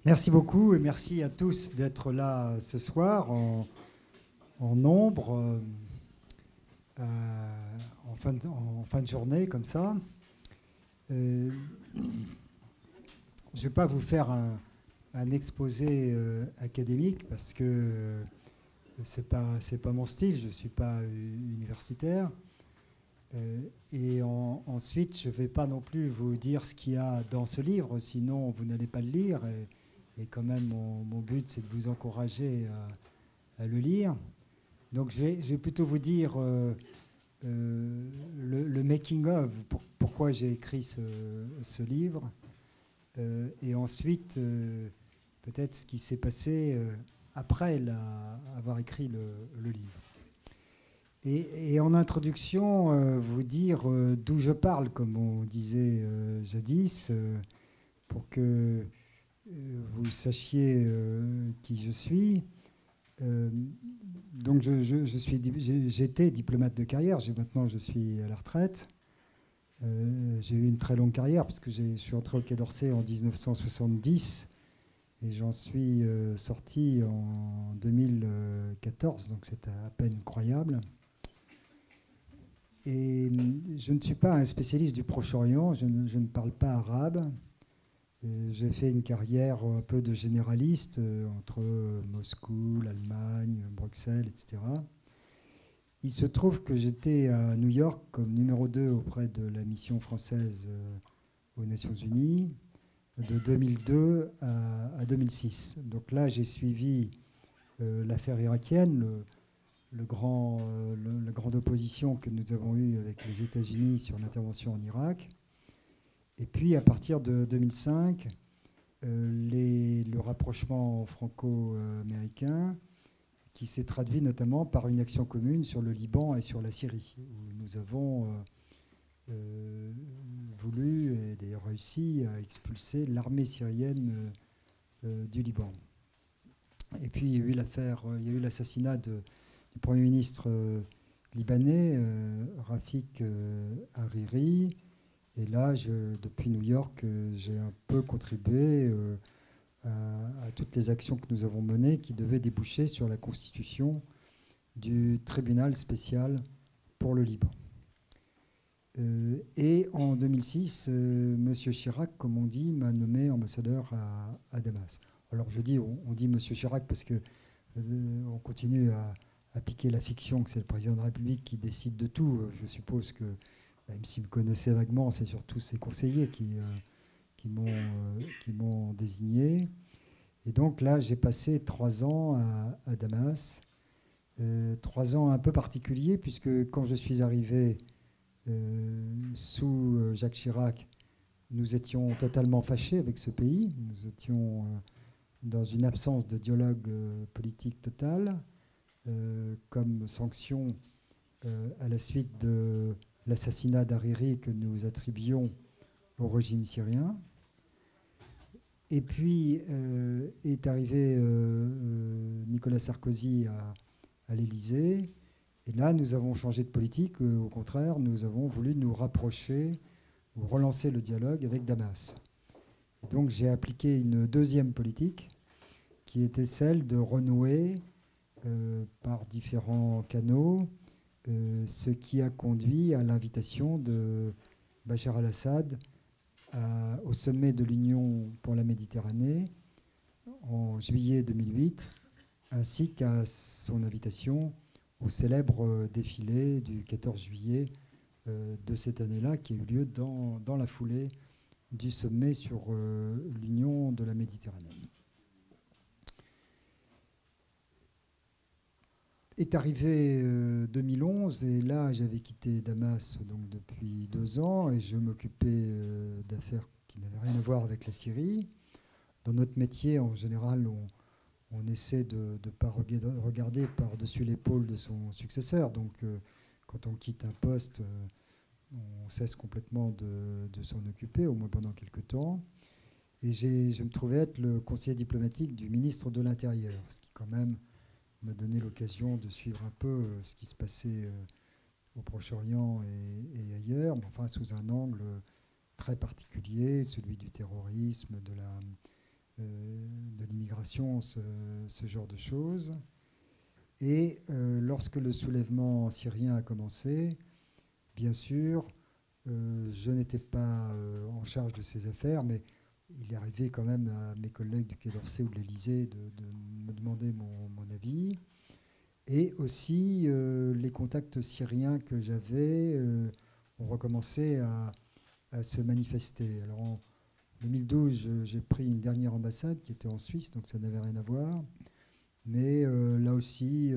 Merci beaucoup et merci à tous d'être là ce soir en nombre, en fin de journée comme ça. Euh, je ne vais pas vous faire un exposé académique parce que c'est pas mon style, je ne suis pas universitaire. Ensuite, je ne vais pas non plus vous dire ce qu'il y a dans ce livre, sinon vous n'allez pas le lire. Et quand même, mon but, c'est de vous encourager à le lire. Donc je vais plutôt vous dire le making of, pourquoi j'ai écrit ce livre, et ensuite peut-être ce qui s'est passé après avoir écrit le livre. Et en introduction, vous dire d'où je parle, comme on disait jadis, pour que vous sachiez qui je suis. Euh, donc j'étais diplomate de carrière, maintenant je suis à la retraite. J'ai eu une très longue carrière puisque je suis entré au Quai d'Orsay en 1970 et j'en suis sorti en 2014, donc c'est à peine croyable. Et je ne suis pas un spécialiste du Proche-Orient, je ne parle pas arabe. J'ai fait une carrière un peu de généraliste entre Moscou, l'Allemagne, Bruxelles, etc. Il se trouve que j'étais à New York comme numéro 2 auprès de la mission française aux Nations Unies de 2002 à 2006. Donc là, j'ai suivi l'affaire irakienne, la grande opposition que nous avons eue avec les États-Unis sur l'intervention en Irak. Et puis, à partir de 2005, le rapprochement franco-américain qui s'est traduit notamment par une action commune sur le Liban et sur la Syrie, où nous avons voulu et d'ailleurs réussi à expulser l'armée syrienne du Liban. Et puis il y a eu il y a eu l'assassinat du Premier ministre libanais, Rafik Hariri. Et là, depuis New York, j'ai un peu contribué à toutes les actions que nous avons menées qui devaient déboucher sur la constitution du tribunal spécial pour le Liban. Et en 2006, M. Chirac, comme on dit, m'a nommé ambassadeur à Damas. Alors je dis, on dit M. Chirac parce que on continue à piquer la fiction que c'est le président de la République qui décide de tout. Je suppose que, même s'il me connaissait vaguement, c'est surtout ses conseillers qui m'ont désigné. Et donc là, j'ai passé 3 ans à Damas. 3 ans un peu particuliers, puisque quand je suis arrivé sous Jacques Chirac, nous étions totalement fâchés avec ce pays. Nous étions dans une absence de dialogue politique total, comme sanction à la suite de l'assassinat d'Hariri que nous attribuions au régime syrien. Et puis est arrivé Nicolas Sarkozy à l'Élysée. Et là, nous avons changé de politique. Au contraire, nous avons voulu nous rapprocher ou relancer le dialogue avec Damas. Et donc, j'ai appliqué une deuxième politique qui était celle de renouer par différents canaux, ce qui a conduit à l'invitation de Bachar al-Assad au sommet de l'Union pour la Méditerranée en juillet 2008, ainsi qu'à son invitation au célèbre défilé du 14 juillet de cette année-là, qui a eu lieu dans la foulée du sommet sur l'Union de la Méditerranée. Est arrivé 2011 et là j'avais quitté Damas donc depuis 2 ans et je m'occupais d'affaires qui n'avaient rien à voir avec la Syrie. Dans notre métier, en général, on essaie de ne pas regarder par-dessus l'épaule de son successeur. Donc quand on quitte un poste, on cesse complètement de s'en occuper, au moins pendant quelques temps. Et je me trouvais être le conseiller diplomatique du ministre de l'Intérieur, ce qui quand même m'a donné l'occasion de suivre un peu ce qui se passait au Proche-Orient et ailleurs, mais enfin sous un angle très particulier, celui du terrorisme, libération, ce genre de choses. Et lorsque le soulèvement syrien a commencé, bien sûr, je n'étais pas en charge de ces affaires, mais il est arrivé quand même à mes collègues du Quai d'Orsay ou de l'Élysée de me demander mon avis. Et aussi, les contacts syriens que j'avais ont recommencé à se manifester. Alors en 2012, j'ai pris une dernière ambassade qui était en Suisse, donc ça n'avait rien à voir. Mais là aussi,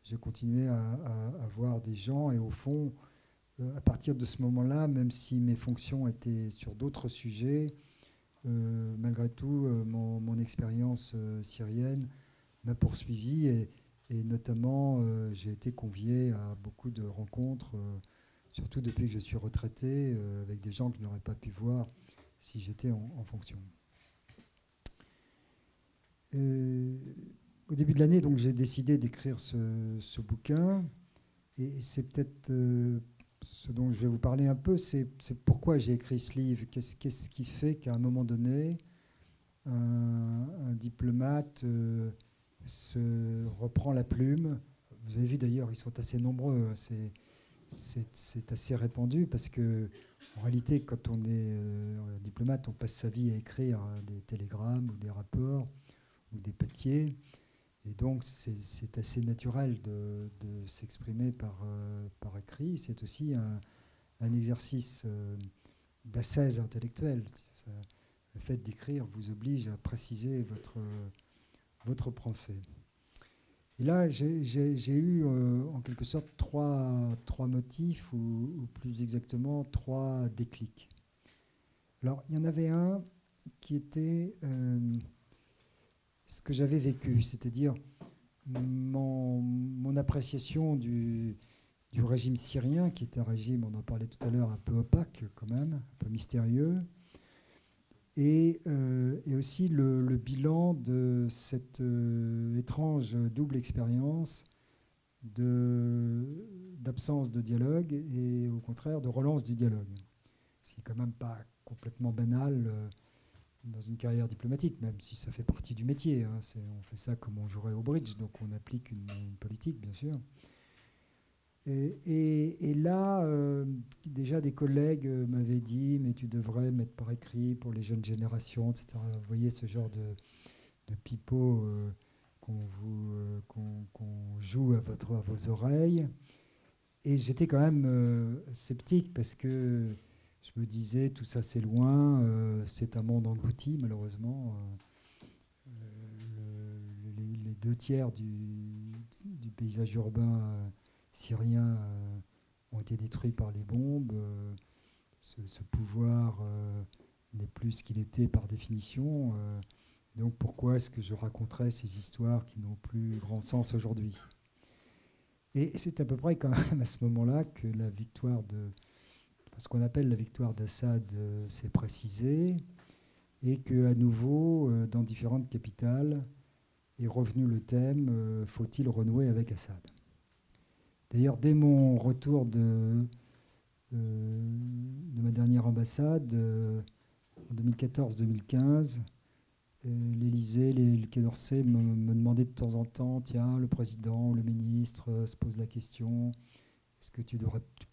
j'ai continué à voir des gens. Et au fond, à partir de ce moment-là, même si mes fonctions étaient sur d'autres sujets, malgré tout, mon expérience syrienne m'a poursuivi. Et notamment, j'ai été convié à beaucoup de rencontres, surtout depuis que je suis retraité, avec des gens que je n'aurais pas pu voir si j'étais en fonction. Au début de l'année, donc, j'ai décidé d'écrire ce bouquin. Et c'est peut-être ce dont je vais vous parler un peu, c'est pourquoi j'ai écrit ce livre. Qu'est-ce qui fait qu'à un moment donné, un diplomate se reprend la plume. Vous avez vu d'ailleurs, ils sont assez nombreux. C'est assez répandu parce que, en réalité, quand on est diplomate, on passe sa vie à écrire des télégrammes ou des rapports ou des papiers. Et donc, c'est assez naturel de s'exprimer par écrit. C'est aussi un exercice d'ascèse intellectuelle. Le fait d'écrire vous oblige à préciser votre pensée. Et là, j'ai eu en quelque sorte trois motifs, ou plus exactement trois déclics. Alors, il y en avait un qui était ce que j'avais vécu, c'est-à-dire mon appréciation du régime syrien, qui est un régime, on en parlait tout à l'heure, un peu opaque quand même, un peu mystérieux, et aussi le bilan de cette étrange double expérience d'absence de dialogue et au contraire de relance du dialogue. Ce qui n'est quand même pas complètement banal dans une carrière diplomatique, même si ça fait partie du métier. Hein. On fait ça comme on jouerait au bridge, donc on applique une politique, bien sûr. Et là, déjà des collègues m'avaient dit, mais tu devrais mettre par écrit pour les jeunes générations, etc. Vous voyez ce genre de pipeau qu'on joue à vos oreilles. Et j'étais quand même sceptique parce que je me disais, tout ça c'est loin, c'est un monde englouti malheureusement. Les deux tiers du paysage urbain syrien ont été détruits par les bombes. Ce pouvoir n'est plus ce qu'il était par définition. Donc pourquoi est-ce que je raconterais ces histoires qui n'ont plus grand sens aujourd'hui? Et c'est à peu près quand même à ce moment-là que la victoire ce qu'on appelle la victoire d'Assad s'est précisée, et qu'à nouveau, dans différentes capitales, est revenu le thème faut-il renouer avec Assad? D'ailleurs, dès mon retour de ma dernière ambassade, en 2014-2015, l'Élysée, le Quai d'Orsay me demandaient de temps en temps, tiens, le président ou le ministre se pose la question, est-ce que tu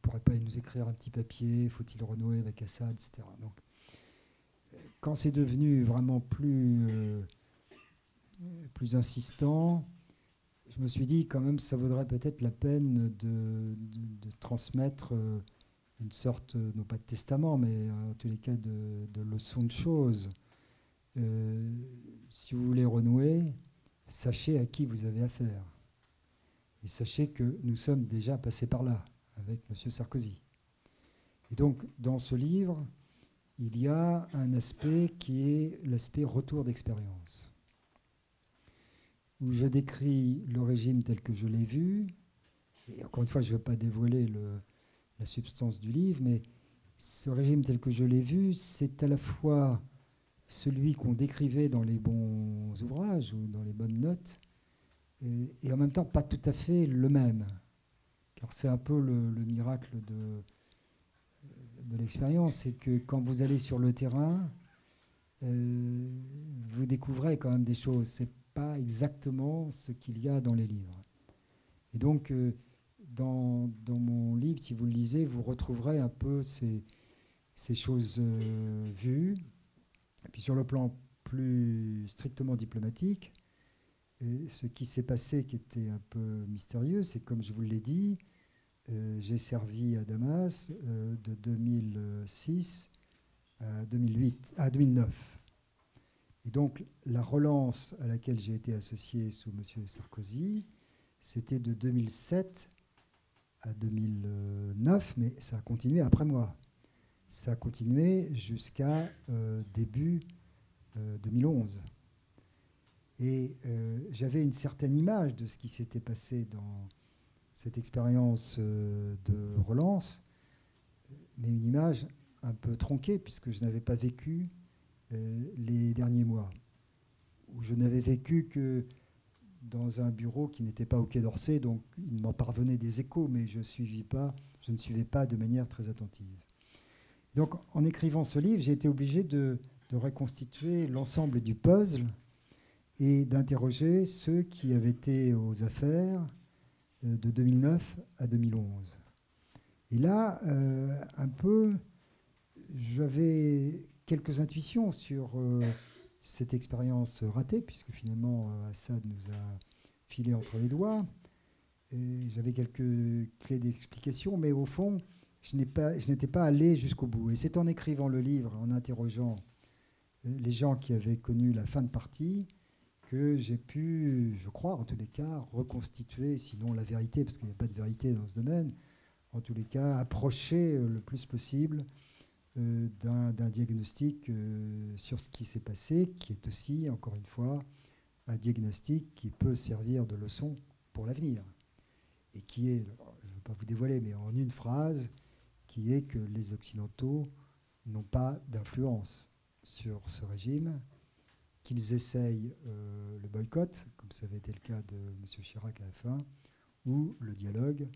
pourrais pas nous écrire un petit papier, faut-il renouer avec Assad, etc. Donc, quand c'est devenu vraiment plus insistant, je me suis dit quand même ça vaudrait peut-être la peine de transmettre une sorte, non pas de testament, mais en tous les cas de leçon de choses. Si vous voulez renouer, sachez à qui vous avez affaire. Et sachez que nous sommes déjà passés par là, avec M. Sarkozy. Et donc, dans ce livre, il y a un aspect qui est l'aspect retour d'expérience, où je décris le régime tel que je l'ai vu. Et encore une fois, je ne veux pas dévoiler la substance du livre, mais ce régime tel que je l'ai vu, c'est à la fois celui qu'on décrivait dans les bons ouvrages ou dans les bonnes notes, et en même temps pas tout à fait le même. Car c'est un peu le miracle de l'expérience, c'est que quand vous allez sur le terrain, vous découvrez quand même des choses. Ce n'est pas exactement ce qu'il y a dans les livres. Et donc, dans mon livre, si vous le lisez, vous retrouverez un peu ces choses vues. Et puis sur le plan plus strictement diplomatique, et ce qui s'est passé qui était un peu mystérieux, c'est comme je vous l'ai dit, j'ai servi à Damas de 2006 à 2009. Et donc la relance à laquelle j'ai été associé sous M. Sarkozy, c'était de 2007 à 2009, mais ça a continué après moi. Ça a continué jusqu'à début 2011. Et j'avais une certaine image de ce qui s'était passé dans cette expérience de relance, mais une image un peu tronquée, puisque je n'avais pas vécu les derniers mois, où je n'avais vécu que dans un bureau qui n'était pas au Quai d'Orsay, donc il m'en parvenait des échos, mais je ne suivais pas de manière très attentive. Donc en écrivant ce livre, j'ai été obligé de reconstituer l'ensemble du puzzle et d'interroger ceux qui avaient été aux affaires de 2009 à 2011. Et là, un peu, j'avais quelques intuitions sur cette expérience ratée, puisque finalement Assad nous a filé entre les doigts. Et j'avais quelques clés d'explication, mais au fond, je n'étais pas allé jusqu'au bout. Et c'est en écrivant le livre, en interrogeant les gens qui avaient connu la fin de partie, que j'ai pu, je crois, en tous les cas, reconstituer, sinon la vérité, parce qu'il n'y a pas de vérité dans ce domaine, en tous les cas, approcher le plus possible d'un diagnostic sur ce qui s'est passé, qui est aussi, encore une fois, un diagnostic qui peut servir de leçon pour l'avenir. Et qui est, je ne veux pas vous dévoiler, mais en une phrase, qui est que les Occidentaux n'ont pas d'influence sur ce régime, qu'ils essayent le boycott, comme ça avait été le cas de M. Chirac à la fin, ou le dialogue,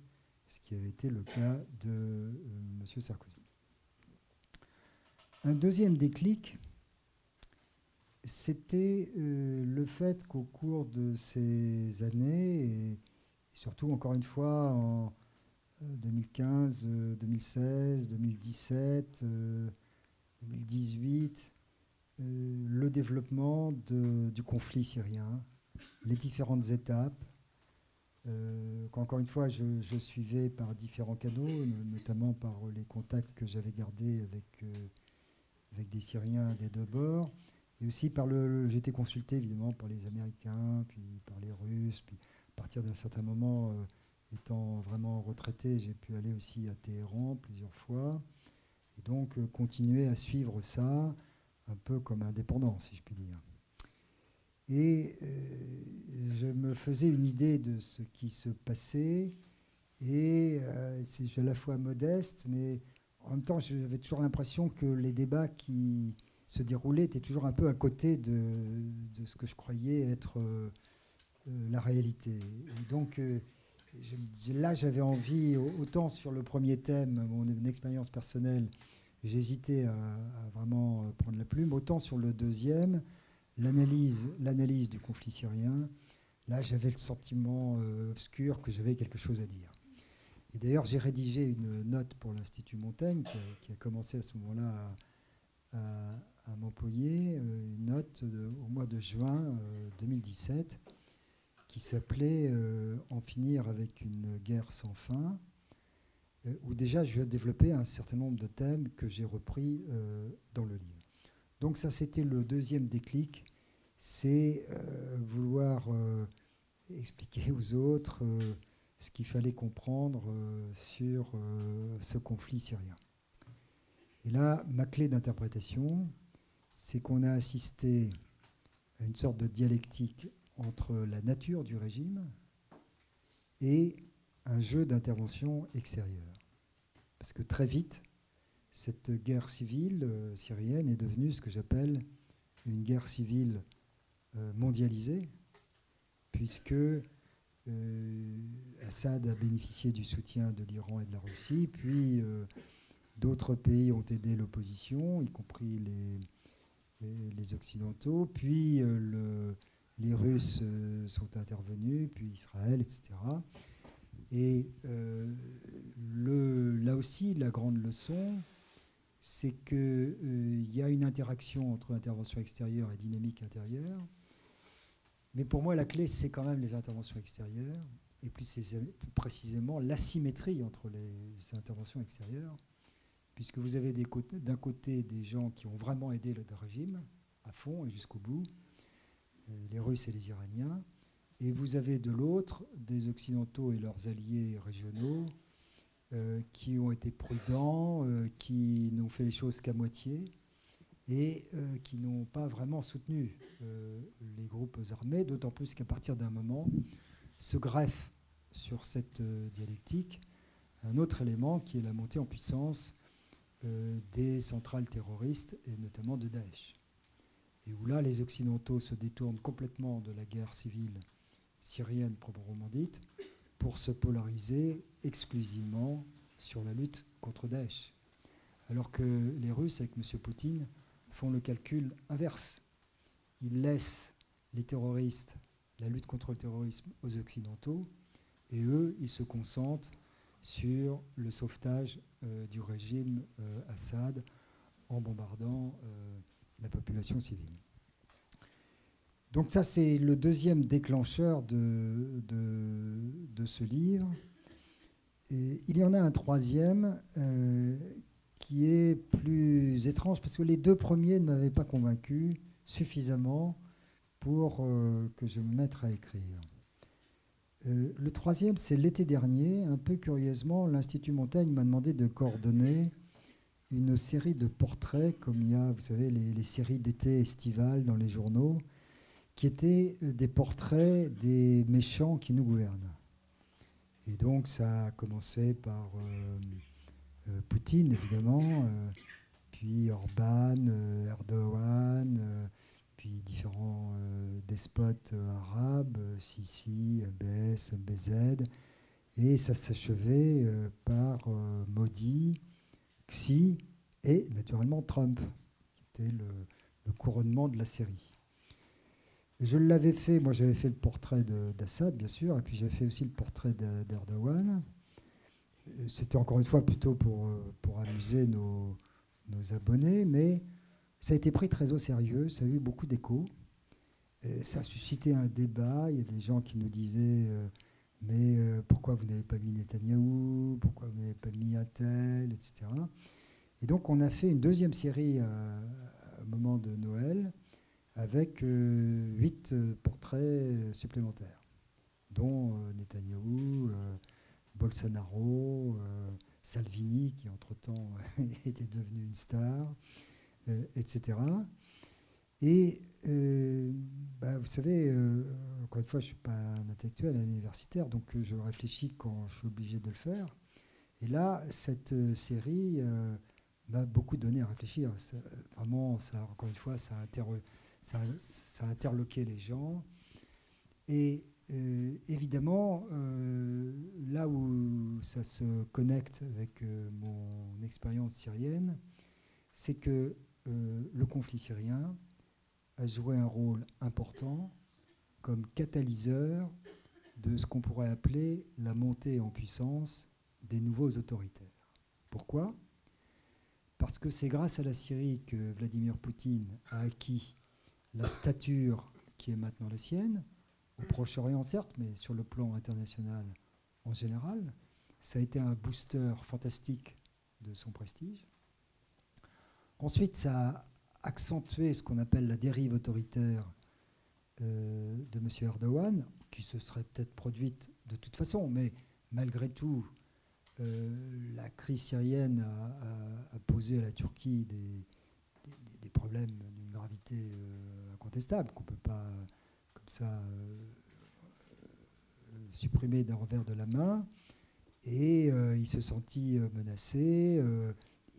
ce qui avait été le cas de M. Sarkozy. Un deuxième déclic, c'était le fait qu'au cours de ces années, et surtout encore une fois en 2015, 2016, 2017, 2018, le développement du conflit syrien, les différentes étapes, qu'encore une fois je suivais par différents canaux, notamment par les contacts que j'avais gardés avec des Syriens des deux bords, et aussi j'étais consulté évidemment par les Américains, puis par les Russes, puis à partir d'un certain moment, étant vraiment retraité, j'ai pu aller aussi à Téhéran plusieurs fois, et donc continuer à suivre ça, un peu comme indépendant, si je puis dire. Et je me faisais une idée de ce qui se passait, et je suis à la fois modeste, mais en même temps, j'avais toujours l'impression que les débats qui se déroulaient étaient toujours un peu à côté de ce que je croyais être la réalité. Et donc, là, j'avais envie, autant sur le premier thème, mon expérience personnelle, j'hésitais à vraiment prendre la plume, autant sur le deuxième, l'analyse du conflit syrien, là, j'avais le sentiment obscur que j'avais quelque chose à dire. Et d'ailleurs, j'ai rédigé une note pour l'Institut Montaigne, qui a commencé à ce moment-là à m'employer, une note au mois de juin 2017, qui s'appelait « En finir avec une guerre sans fin », où déjà je vais développer un certain nombre de thèmes que j'ai repris dans le livre. Donc ça, c'était le deuxième déclic, c'est vouloir expliquer aux autres ce qu'il fallait comprendre sur ce conflit syrien. Et là, ma clé d'interprétation, c'est qu'on a assisté à une sorte de dialectique entre la nature du régime et un jeu d'intervention extérieure. Parce que très vite, cette guerre civile syrienne est devenue ce que j'appelle une guerre civile mondialisée, puisque Assad a bénéficié du soutien de l'Iran et de la Russie, puis d'autres pays ont aidé l'opposition, y compris les Occidentaux, puis les Russes sont intervenus, puis Israël, etc. Et là aussi, la grande leçon, c'est qu'il y a une interaction entre intervention extérieure et dynamique intérieure. Mais pour moi, la clé, c'est quand même les interventions extérieures, et plus précisément l'asymétrie entre les interventions extérieures, puisque vous avez d'un côté des gens qui ont vraiment aidé le régime, à fond et jusqu'au bout, les Russes et les Iraniens, et vous avez de l'autre des Occidentaux et leurs alliés régionaux qui ont été prudents, qui n'ont fait les choses qu'à moitié, et qui n'ont pas vraiment soutenu les groupes armés, d'autant plus qu'à partir d'un moment se greffe sur cette dialectique un autre élément qui est la montée en puissance des centrales terroristes, et notamment de Daesh. Et où là, les Occidentaux se détournent complètement de la guerre civile syrienne proprement dite pour se polariser exclusivement sur la lutte contre Daesh. Alors que les Russes, avec M. Poutine, font le calcul inverse. Ils laissent les terroristes, la lutte contre le terrorisme aux Occidentaux, et eux, ils se concentrent sur le sauvetage du régime Assad en bombardant la population civile. Donc ça, c'est le deuxième déclencheur de ce livre. Et il y en a un troisième qui est plus étrange, parce que les deux premiers ne m'avaient pas convaincu suffisamment pour que je me mette à écrire. Le troisième, c'est l'été dernier. Un peu curieusement, l'Institut Montaigne m'a demandé de coordonner une série de portraits, comme il y a, vous savez, les séries d'été estivales dans les journaux, qui étaient des portraits des méchants qui nous gouvernent. Et donc, ça a commencé par Poutine, évidemment, puis Orban, Erdogan, puis différents despotes arabes, Sisi, Abbès, MBZ, et ça s'achevait par Modi, Xi et naturellement Trump, qui était le couronnement de la série. Et je l'avais fait, moi j'avais fait le portrait d'Assad, bien sûr, et puis j'avais fait aussi le portrait d'Erdogan. C'était encore une fois plutôt pour amuser nos abonnés, mais ça a été pris très au sérieux, ça a eu beaucoup d'écho. Ça a suscité un débat. Il y a des gens qui nous disaient mais pourquoi vous n'avez pas mis Netanyahou, pourquoi vous n'avez pas mis un tel, etc. Et donc on a fait une deuxième série au moment de Noël avec 8 portraits supplémentaires, dont Netanyahou, Bolsonaro, Salvini, qui entre-temps était devenu une star, etc. Et vous savez, encore une fois, je ne suis pas un intellectuel, un universitaire, donc je réfléchis quand je suis obligé de le faire. Et là, cette série m'a beaucoup donné à réfléchir. Vraiment, encore une fois, ça a interloqué les gens. Et évidemment, là où ça se connecte avec mon expérience syrienne, c'est que le conflit syrien a joué un rôle important comme catalyseur de ce qu'on pourrait appeler la montée en puissance des nouveaux autoritaires. Pourquoi ? Parce que c'est grâce à la Syrie que Vladimir Poutine a acquis la stature qui est maintenant la sienne, au Proche-Orient certes, mais sur le plan international en général. Ça a été un booster fantastique de son prestige. Ensuite, ça a accentué ce qu'on appelle la dérive autoritaire de M. Erdogan, qui se serait peut-être produite de toute façon, mais malgré tout, la crise syrienne a posé à la Turquie des problèmes d'une gravité incontestable, qu'on ne peut pas comme ça supprimer d'un revers de la main. Et il se sentit menacé.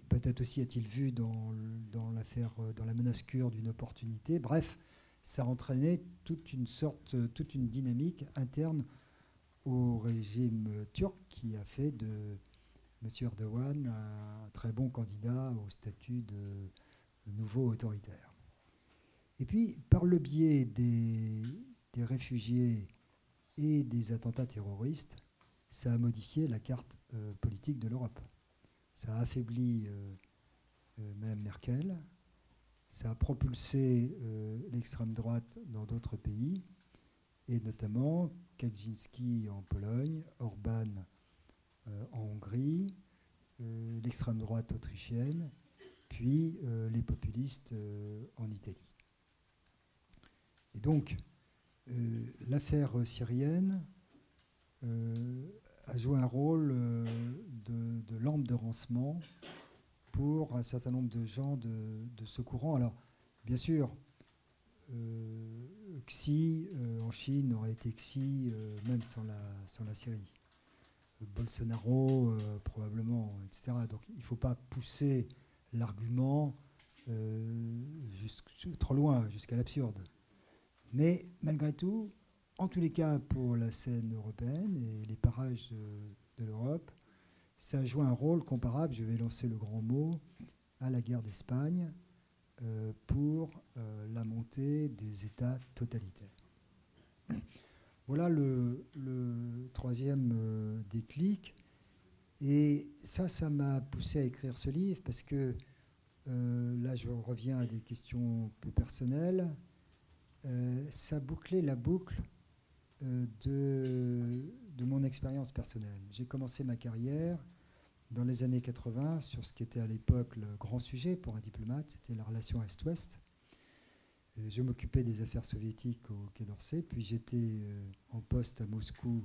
Peut-être aussi a-t-il vu dans l'affaire, dans la menace kurde, une opportunité. Bref, ça a entraîné toute une dynamique interne au régime turc qui a fait de M. Erdogan un très bon candidat au statut de nouveau autoritaire. Et puis, par le biais des réfugiés et des attentats terroristes, ça a modifié la carte politique de l'Europe. Ça a affaibli Mme Merkel, ça a propulsé l'extrême droite dans d'autres pays, et notamment Kaczynski en Pologne, Orban en Hongrie, l'extrême droite autrichienne, puis les populistes en Italie. Et donc, l'affaire syrienne a joué un rôle de lampe de rancement pour un certain nombre de gens de ce courant. Alors, bien sûr, Xi en Chine aurait été Xi même sans la Syrie. Bolsonaro, probablement, etc. Donc, il ne faut pas pousser l'argument trop loin, jusqu'à l'absurde. Mais malgré tout, en tous les cas, pour la scène européenne et les parages de l'Europe, ça joue un rôle comparable, je vais lancer le grand mot, à la guerre d'Espagne pour la montée des États totalitaires. Voilà le troisième déclic. Et ça m'a poussé à écrire ce livre parce que là, je reviens à des questions plus personnelles. Ça bouclait la boucle de mon expérience personnelle. J'ai commencé ma carrière dans les années 80 sur ce qui était à l'époque le grand sujet pour un diplomate, c'était la relation Est-Ouest. Je m'occupais des affaires soviétiques au Quai d'Orsay, puis j'étais en poste à Moscou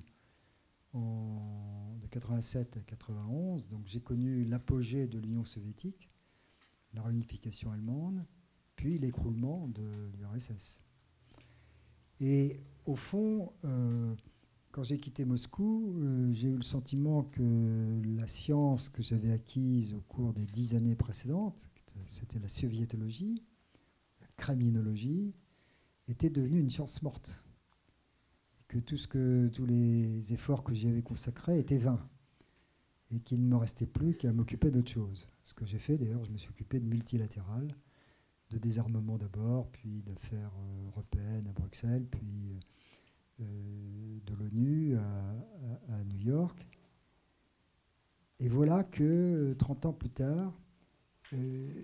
de 87 à 91, donc j'ai connu l'apogée de l'Union soviétique, la réunification allemande, puis l'écroulement de l'URSS. Et au fond, quand j'ai quitté Moscou, j'ai eu le sentiment que la science que j'avais acquise au cours des 10 années précédentes, c'était la soviétologie, la kremlinologie, était devenue une science morte. Et que tous les efforts que j'y avais consacrés étaient vains. Et qu'il ne me restait plus qu'à m'occuper d'autre chose. Ce que j'ai fait, d'ailleurs, je me suis occupé de multilatéral, de désarmement d'abord, puis d'affaires européennes à Bruxelles, puis de l'ONU à New York. Et voilà que 30 ans plus tard,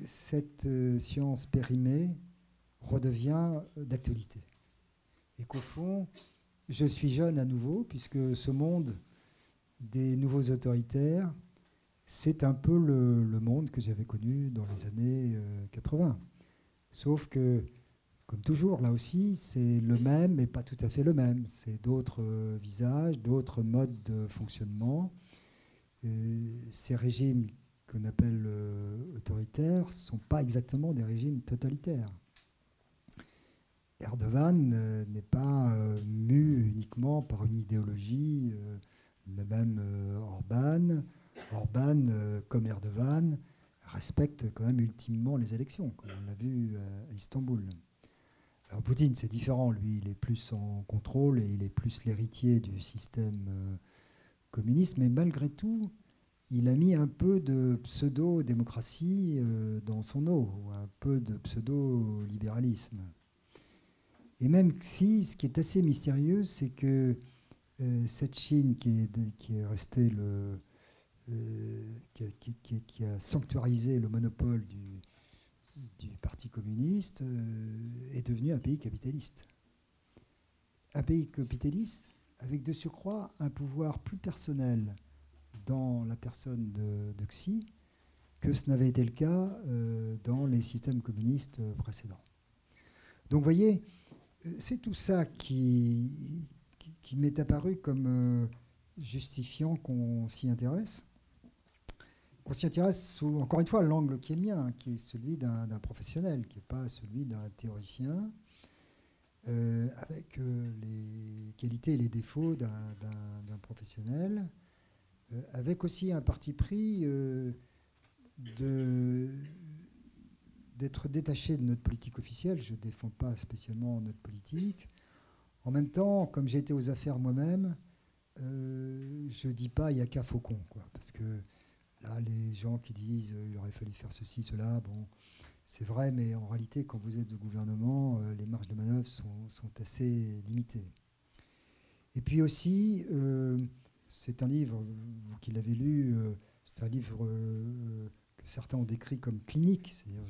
cette science périmée redevient d'actualité. Et qu'au fond, je suis jeune à nouveau, puisque ce monde des nouveaux autoritaires, c'est un peu le monde que j'avais connu dans les années 80. Sauf que, comme toujours, là aussi, c'est le même, mais pas tout à fait le même. C'est d'autres visages, d'autres modes de fonctionnement. Ces régimes qu'on appelle autoritaires ne sont pas exactement des régimes totalitaires. Erdogan n'est pas mu uniquement par une idéologie, même Orban. Orban, comme Erdogan, respecte quand même ultimement les élections, comme on l'a vu à Istanbul. Alors Poutine, c'est différent. Lui, il est plus en contrôle et il est plus l'héritier du système communiste. Mais malgré tout, il a mis un peu de pseudo-démocratie dans son eau, ou un peu de pseudo-libéralisme. Et même si, ce qui est assez mystérieux, c'est que cette Chine qui est restée qui a sanctuarisé le monopole du Parti communiste est devenu un pays capitaliste. Un pays capitaliste avec de surcroît un pouvoir plus personnel dans la personne de Xi que ce n'avait été le cas dans les systèmes communistes précédents. Donc vous voyez, c'est tout ça qui m'est apparu comme justifiant qu'on s'y intéresse. On s'y intéresse sous, encore une fois, l'angle qui est le mien, qui est celui d'un professionnel, qui n'est pas celui d'un théoricien, avec les qualités et les défauts d'un professionnel, avec aussi un parti pris d'être détaché de notre politique officielle. Je ne défends pas spécialement notre politique. En même temps, comme j'ai été aux affaires moi-même, je ne dis pas il n'y a qu'à Faucon, quoi, parce que là, les gens qui disent il aurait fallu faire ceci, cela, bon, c'est vrai, mais en réalité, quand vous êtes au gouvernement, les marges de manœuvre sont assez limitées. Et puis aussi, c'est un livre, vous qui l'avez lu, c'est un livre que certains ont décrit comme clinique, c'est-à-dire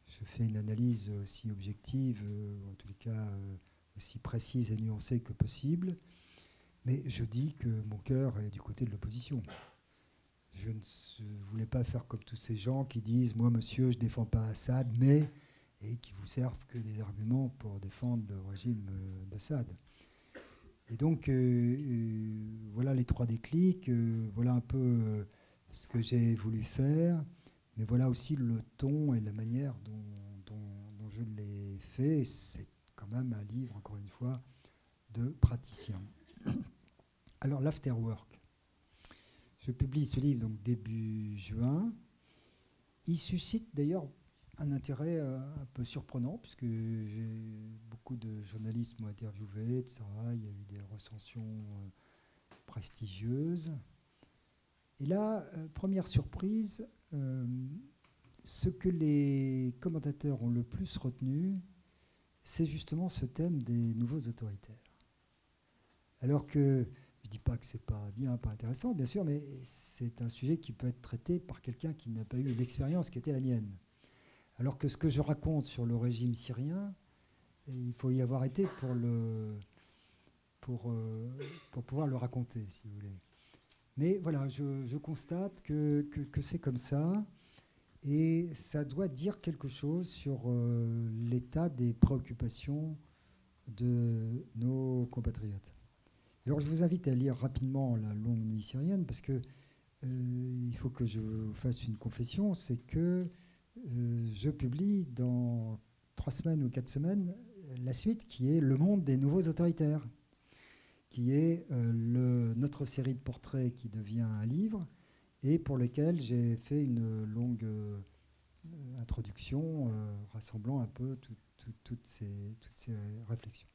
je fais une analyse aussi objective, en tous les cas aussi précise et nuancée que possible, mais je dis que mon cœur est du côté de l'opposition. Je ne voulais pas faire comme tous ces gens qui disent « Moi, monsieur, je ne défends pas Assad, mais… » et qui vous servent que des arguments pour défendre le régime d'Assad. Et donc, voilà les 3 déclics, voilà un peu ce que j'ai voulu faire, mais voilà aussi le ton et la manière dont je l'ai fait. C'est quand même un livre, encore une fois, de praticien. Alors, l'afterwork. Je publie ce livre donc début juin. Il suscite d'ailleurs un intérêt un peu surprenant, puisque beaucoup de journalistes m'ont interviewé, etc. Il y a eu des recensions prestigieuses. Et là, première surprise, ce que les commentateurs ont le plus retenu, c'est justement ce thème des nouveaux autoritaires. Alors que, je ne dis pas que ce n'est pas bien, pas intéressant, bien sûr, mais c'est un sujet qui peut être traité par quelqu'un qui n'a pas eu l'expérience qui était la mienne. Alors que ce que je raconte sur le régime syrien, il faut y avoir été pour pouvoir le raconter, si vous voulez. Mais voilà, je constate que c'est comme ça, et ça doit dire quelque chose sur l'état des préoccupations de nos compatriotes. Alors je vous invite à lire rapidement La longue nuit syrienne, parce que il faut que je vous fasse une confession, c'est que je publie dans 3 semaines ou 4 semaines la suite qui est Le monde des nouveaux autoritaires, qui est notre série de portraits qui devient un livre et pour lequel j'ai fait une longue introduction rassemblant un peu toutes ces réflexions.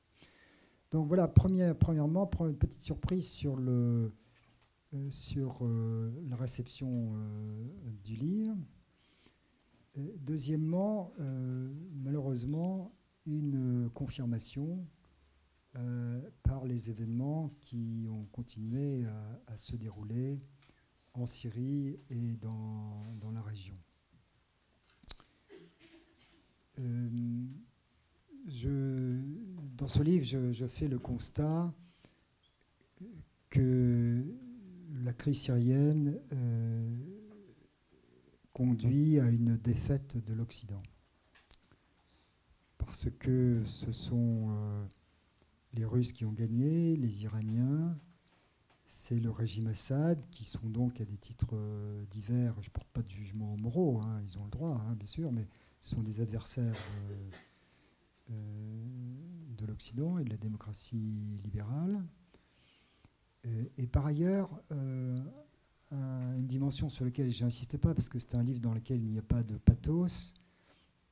Donc voilà, premièrement, une petite surprise sur la réception du livre. Deuxièmement, malheureusement, une confirmation par les événements qui ont continué à se dérouler en Syrie et dans la région. Dans ce livre, je fais le constat que la crise syrienne conduit à une défaite de l'Occident. Parce que ce sont les Russes qui ont gagné, les Iraniens, c'est le régime Assad, qui sont donc à des titres divers, je ne porte pas de jugement moraux, hein, ils ont le droit, hein, bien sûr, mais ce sont des adversaires de l'Occident et de la démocratie libérale. Et par ailleurs, une dimension sur laquelle je n'insiste pas, parce que c'est un livre dans lequel il n'y a pas de pathos,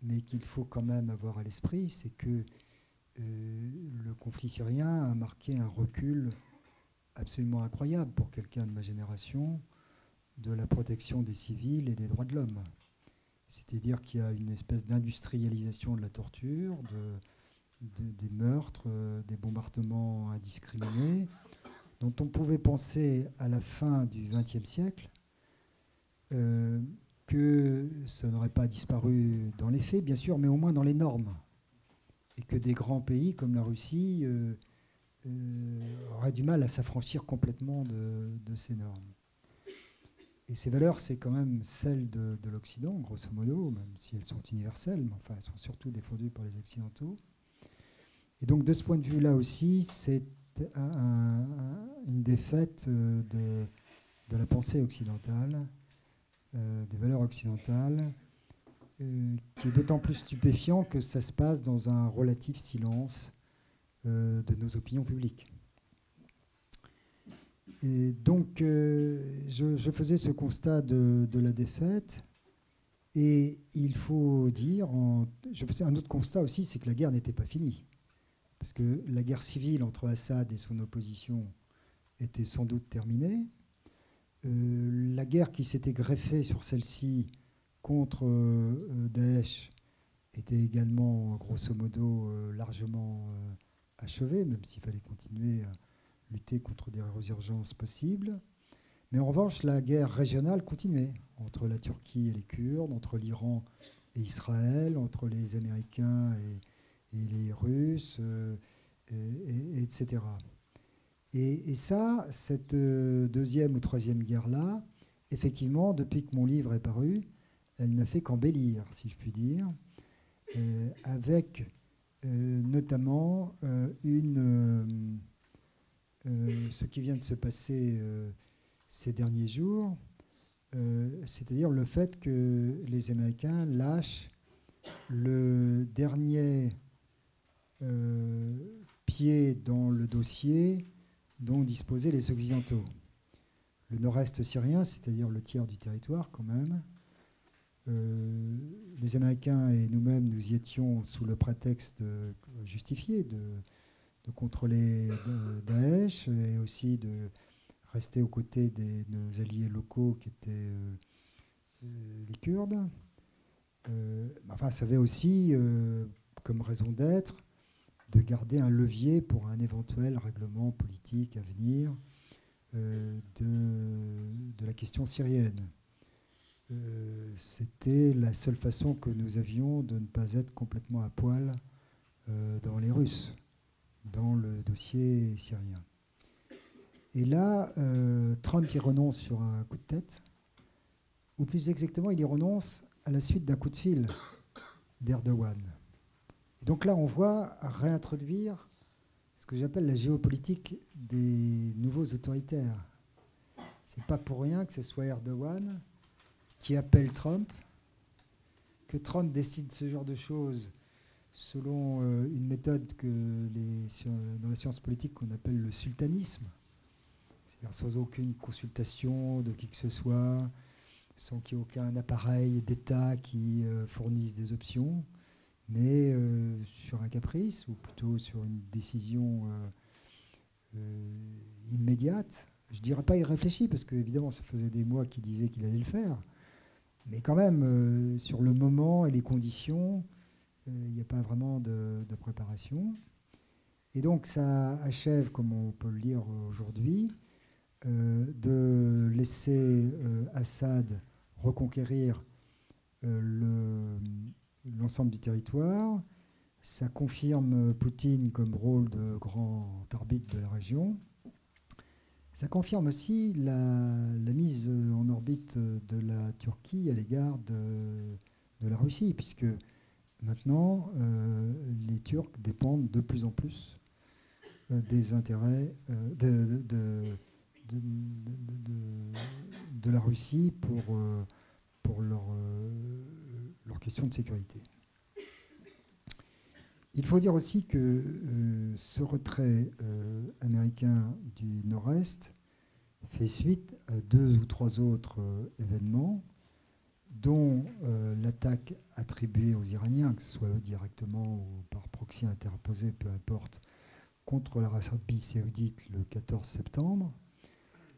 mais qu'il faut quand même avoir à l'esprit, c'est que le conflit syrien a marqué un recul absolument incroyable pour quelqu'un de ma génération de la protection des civils et des droits de l'homme. C'est-à-dire qu'il y a une espèce d'industrialisation de la torture, des meurtres, des bombardements indiscriminés, dont on pouvait penser à la fin du XXe siècle que ça n'aurait pas disparu dans les faits, bien sûr, mais au moins dans les normes. Et que des grands pays comme la Russie auraient du mal à s'affranchir complètement de ces normes. Et ces valeurs, c'est quand même celles de l'Occident, grosso modo, même si elles sont universelles, mais enfin, elles sont surtout défendues par les Occidentaux. Et donc, de ce point de vue-là aussi, c'est une défaite de la pensée occidentale, des valeurs occidentales, qui est d'autant plus stupéfiant que ça se passe dans un relatif silence de nos opinions publiques. Et donc, je faisais ce constat de la défaite, et il faut dire, je faisais un autre constat aussi, c'est que la guerre n'était pas finie. Parce que la guerre civile entre Assad et son opposition était sans doute terminée. La guerre qui s'était greffée sur celle-ci contre Daesh était également, grosso modo, largement achevé, même s'il fallait continuer à lutter contre des résurgences possibles. Mais en revanche, la guerre régionale continuait entre la Turquie et les Kurdes, entre l'Iran et Israël, entre les Américains et les Russes, etc. Et ça, cette deuxième ou troisième guerre-là, effectivement, depuis que mon livre est paru, elle n'a fait qu'embellir, si je puis dire, avec notamment ce qui vient de se passer ces derniers jours, c'est-à-dire le fait que les Américains lâchent le dernier pied dans le dossier dont disposaient les Occidentaux. Le nord-est syrien, c'est-à-dire le tiers du territoire quand même, les Américains et nous-mêmes, nous y étions sous le prétexte justifié de contrôler Daesh et aussi de rester aux côtés de nos alliés locaux qui étaient les Kurdes. Enfin, ça avait aussi comme raison d'être de garder un levier pour un éventuel règlement politique à venir de la question syrienne. C'était la seule façon que nous avions de ne pas être complètement à poil dans les Russes, dans le dossier syrien. Et là, Trump y renonce sur un coup de tête, ou plus exactement, il y renonce à la suite d'un coup de fil d'Erdogan. Et donc là, on voit réintroduire ce que j'appelle la géopolitique des nouveaux autoritaires. C'est pas pour rien que ce soit Erdogan qui appelle Trump, que Trump décide ce genre de choses selon une méthode que dans la science politique qu'on appelle le sultanisme, c'est-à-dire sans aucune consultation de qui que ce soit, sans qu'il y ait aucun appareil d'État qui fournisse des options, mais sur un caprice, ou plutôt sur une décision immédiate. Je ne dirais pas irréfléchie, parce qu'évidemment, ça faisait des mois qu'il disait qu'il allait le faire. Mais quand même, sur le moment et les conditions, il n'y a pas vraiment de préparation. Et donc, ça achève, comme on peut le lire aujourd'hui, de laisser Assad reconquérir l'ensemble du territoire. Ça confirme Poutine comme rôle de grand arbitre de la région. Ça confirme aussi la mise en orbite de la Turquie à l'égard de la Russie, puisque maintenant, les Turcs dépendent de plus en plus des intérêts de la Russie pour leur question de sécurité. Il faut dire aussi que ce retrait américain du Nord-Est fait suite à 2 ou 3 autres événements, dont l'attaque attribuée aux Iraniens, que ce soit eux directement ou par proxy interposé, peu importe, contre l'Arabie saoudite le 14 septembre,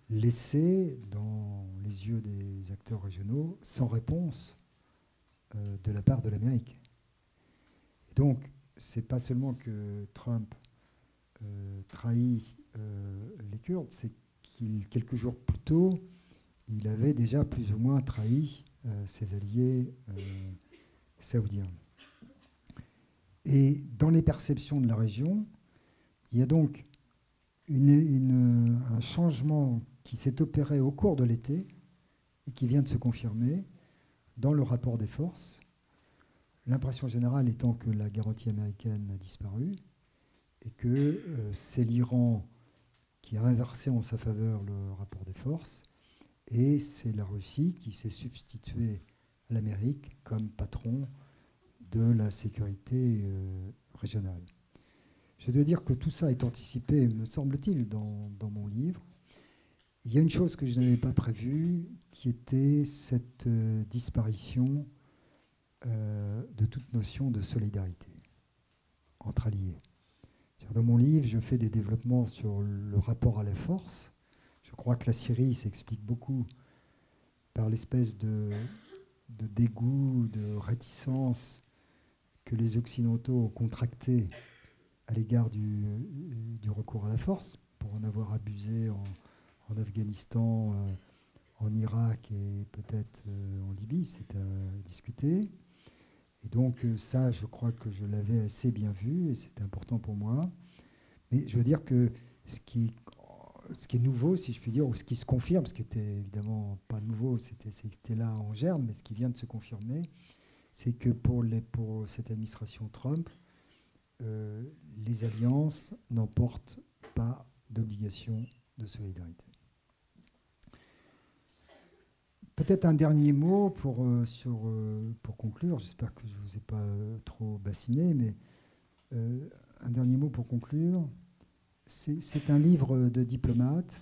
laissé dans les yeux des acteurs régionaux sans réponse de la part de l'Amérique. Et donc, c'est pas seulement que Trump trahit les Kurdes, c'est quelques jours plus tôt, il avait déjà plus ou moins trahi ses alliés saoudiens. Et dans les perceptions de la région, il y a donc un changement qui s'est opéré au cours de l'été et qui vient de se confirmer dans le rapport des forces. L'impression générale étant que la garantie américaine a disparu et que c'est l'Iran qui a inversé en sa faveur le rapport des forces et c'est la Russie qui s'est substituée à l'Amérique comme patron de la sécurité régionale. Je dois dire que tout ça est anticipé, me semble-t-il, dans mon livre. Il y a une chose que je n'avais pas prévue, qui était cette disparition de toute notion de solidarité entre alliés. Dans mon livre, je fais des développements sur le rapport à la force. Je crois que la Syrie s'explique beaucoup par l'espèce de de dégoût, de réticence que les Occidentaux ont contracté à l'égard du recours à la force, pour en avoir abusé en Afghanistan, en Irak et peut-être en Libye, c'est à discuter. Et donc ça, je crois que je l'avais assez bien vu et c'était important pour moi. Mais je veux dire que ce qui est nouveau, si je puis dire, ou ce qui se confirme, ce qui était évidemment pas nouveau, c'était là en germe, mais ce qui vient de se confirmer, c'est que pour cette administration Trump, les alliances n'emportent pas d'obligation de solidarité. Peut-être un dernier mot pour conclure. J'espère que je ne vous ai pas trop bassiné, mais un dernier mot pour conclure. C'est un livre de diplomate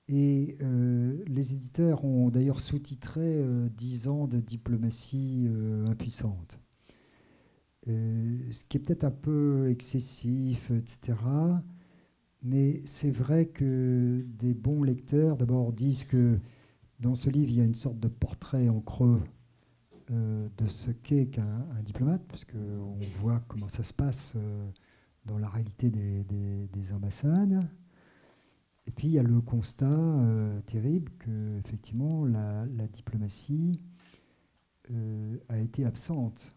et les éditeurs ont d'ailleurs sous-titré 10 ans de diplomatie impuissante. Ce qui est peut-être un peu excessif, etc. Mais c'est vrai que des bons lecteurs, d'abord, disent que dans ce livre, il y a une sorte de portrait en creux de ce qu'est qu'un diplomate, parce qu'on voit comment ça se passe dans la réalité des ambassades. Et puis, il y a le constat terrible que, effectivement, la diplomatie a été absente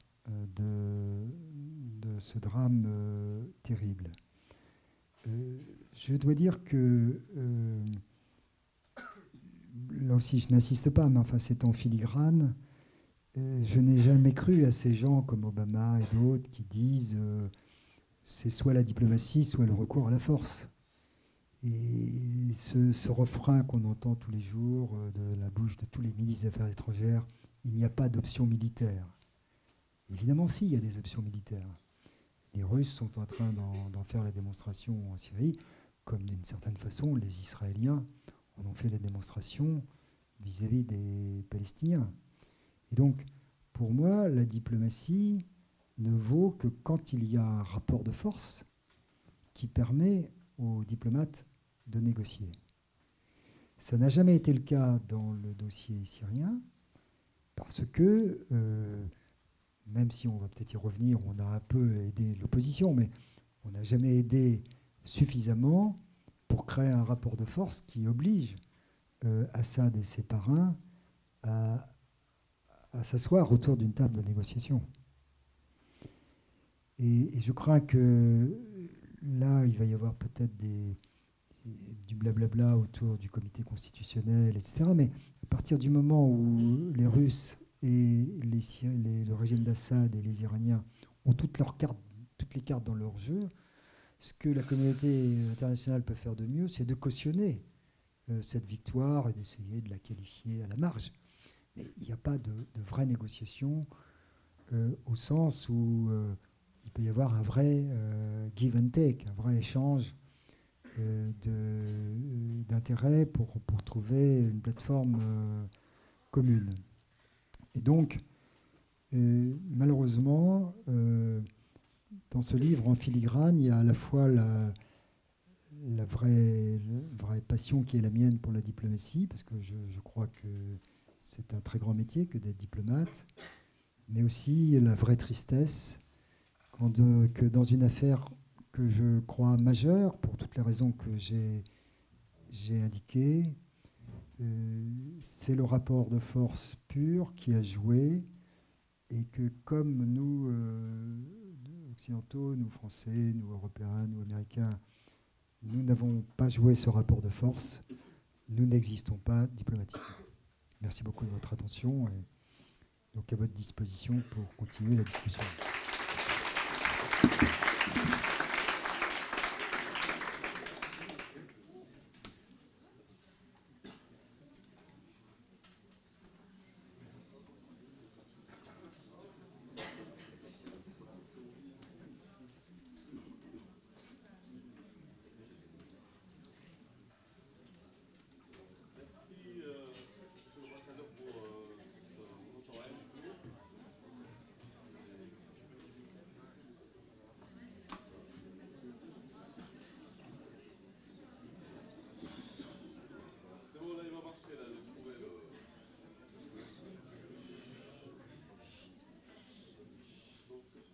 de ce drame terrible. Je dois dire que, là aussi je n'insiste pas, mais enfin c'est en filigrane, je n'ai jamais cru à ces gens comme Obama et d'autres qui disent c'est soit la diplomatie, soit le recours à la force. Et ce refrain qu'on entend tous les jours de la bouche de tous les ministres des Affaires étrangères, il n'y a pas d'option militaire. Évidemment, si, il y a des options militaires. Les Russes sont en train d'en faire la démonstration en Syrie, comme d'une certaine façon, les Israéliens en ont fait la démonstration vis-à-vis des Palestiniens. Et donc, pour moi, la diplomatie ne vaut que quand il y a un rapport de force qui permet aux diplomates de négocier. Ça n'a jamais été le cas dans le dossier syrien, parce que même si on va peut-être y revenir, on a un peu aidé l'opposition, mais on n'a jamais aidé suffisamment pour créer un rapport de force qui oblige Assad et ses parrains à s'asseoir autour d'une table de négociation. Et je crains que là, il va y avoir peut-être du blablabla autour du comité constitutionnel, etc. Mais à partir du moment où les Russes et le régime d'Assad et les Iraniens ont toutes les cartes dans leur jeu, ce que la communauté internationale peut faire de mieux, c'est de cautionner cette victoire et d'essayer de la qualifier à la marge. Mais il n'y a pas de vraie négociation au sens où il peut y avoir un vrai give and take, un vrai échange d'intérêts pour trouver une plateforme commune. Et donc, malheureusement, dans ce livre en filigrane, il y a à la fois la vraie passion qui est la mienne pour la diplomatie, parce que je crois que c'est un très grand métier que d'être diplomate, mais aussi la vraie tristesse que dans une affaire que je crois majeure, pour toutes les raisons que j'ai indiquées, c'est le rapport de force pur qui a joué, et que comme nous, occidentaux, nous français, nous européens, nous américains, nous n'avons pas joué ce rapport de force, nous n'existons pas diplomatiquement. Merci beaucoup de votre attention et donc à votre disposition pour continuer la discussion.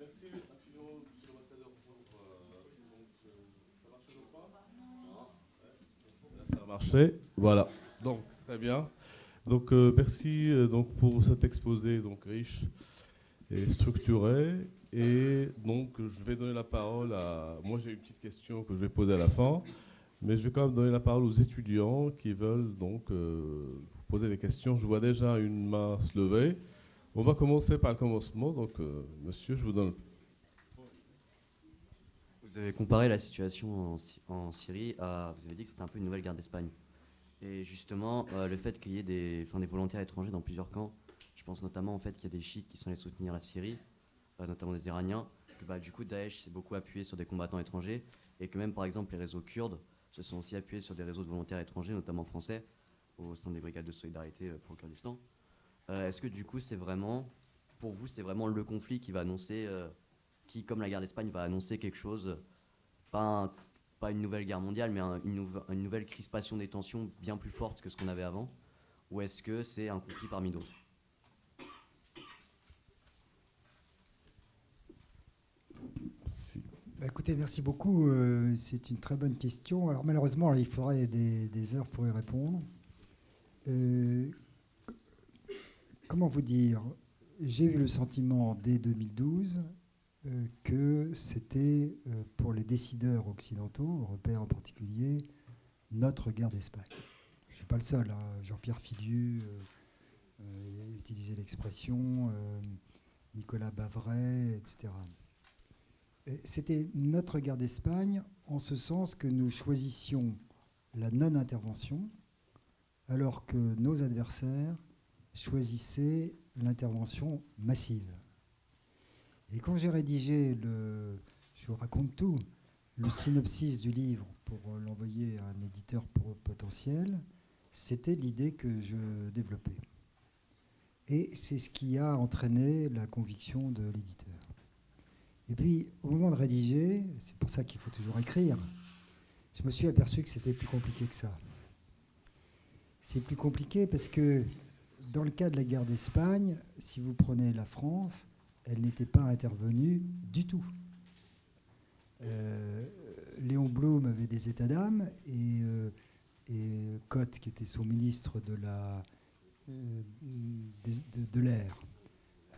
Merci infiniment, monsieur l'ambassadeur, ça marche toujours pas? Là, ça a marché. Voilà. Donc, très bien. Donc, merci donc, pour cet exposé donc, riche et structuré. Et donc, je vais donner la parole à... Moi, j'ai une petite question que je vais poser à la fin, mais je vais quand même donner la parole aux étudiants qui veulent donc poser des questions. Je vois déjà une main se lever. On va commencer par le commencement. Donc, monsieur, je vous donne... Vous avez comparé la situation en Syrie à... Vous avez dit que c'était un peu une nouvelle guerre d'Espagne. Et justement, le fait qu'il y ait des volontaires étrangers dans plusieurs camps, je pense notamment en fait qu'il y a des chiites qui sont allés soutenir la Syrie, notamment des Iraniens, que du coup Daesh s'est beaucoup appuyé sur des combattants étrangers, et que même par exemple les réseaux kurdes se sont aussi appuyés sur des réseaux de volontaires étrangers, notamment français, au sein des brigades de solidarité pour le Kurdistan. Est-ce que du coup c'est vraiment, pour vous, c'est vraiment le conflit qui va annoncer, qui comme la guerre d'Espagne va annoncer quelque chose, pas une nouvelle guerre mondiale, mais une nouvelle crispation des tensions bien plus forte que ce qu'on avait avant? Ou est-ce que c'est un conflit parmi d'autres? Bah, écoutez, merci beaucoup. C'est une très bonne question. Alors malheureusement, il faudrait des heures pour y répondre. Comment vous dire? J'ai eu le sentiment dès 2012 que c'était pour les décideurs occidentaux, européens en particulier, notre guerre d'Espagne. Je ne suis pas le seul. Hein. Jean-Pierre Filiu a utilisé l'expression, Nicolas Bavray, etc. C'était notre guerre d'Espagne en ce sens que nous choisissions la non-intervention alors que nos adversaires choisissaient l'intervention massive. Et quand j'ai rédigé je vous raconte tout, le synopsis du livre pour l'envoyer à un éditeur potentiel, c'était l'idée que je développais. Et c'est ce qui a entraîné la conviction de l'éditeur. Et puis, au moment de rédiger, c'est pour ça qu'il faut toujours écrire, je me suis aperçu que c'était plus compliqué que ça. C'est plus compliqué parce que dans le cas de la guerre d'Espagne, si vous prenez la France, elle n'était pas intervenue du tout. Léon Blum avait des états d'âme et Cotte, qui était son ministre de l'air,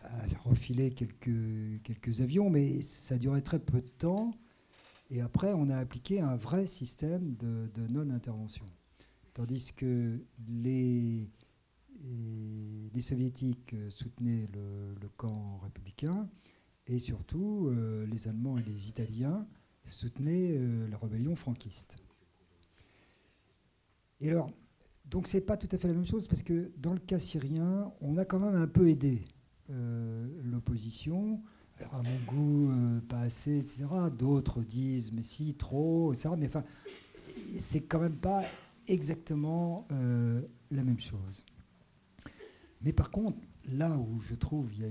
a refilé quelques avions, mais ça durait très peu de temps. Et après, on a appliqué un vrai système de non-intervention. Tandis que les soviétiques soutenaient le camp républicain et surtout les Allemands et les Italiens soutenaient la rébellion franquiste. Et alors, donc c'est pas tout à fait la même chose parce que dans le cas syrien, on a quand même un peu aidé l'opposition. Alors à mon goût, pas assez, etc. D'autres disent mais si, trop, etc. Mais enfin, c'est quand même pas exactement la même chose. Mais par contre, là où je trouve il y a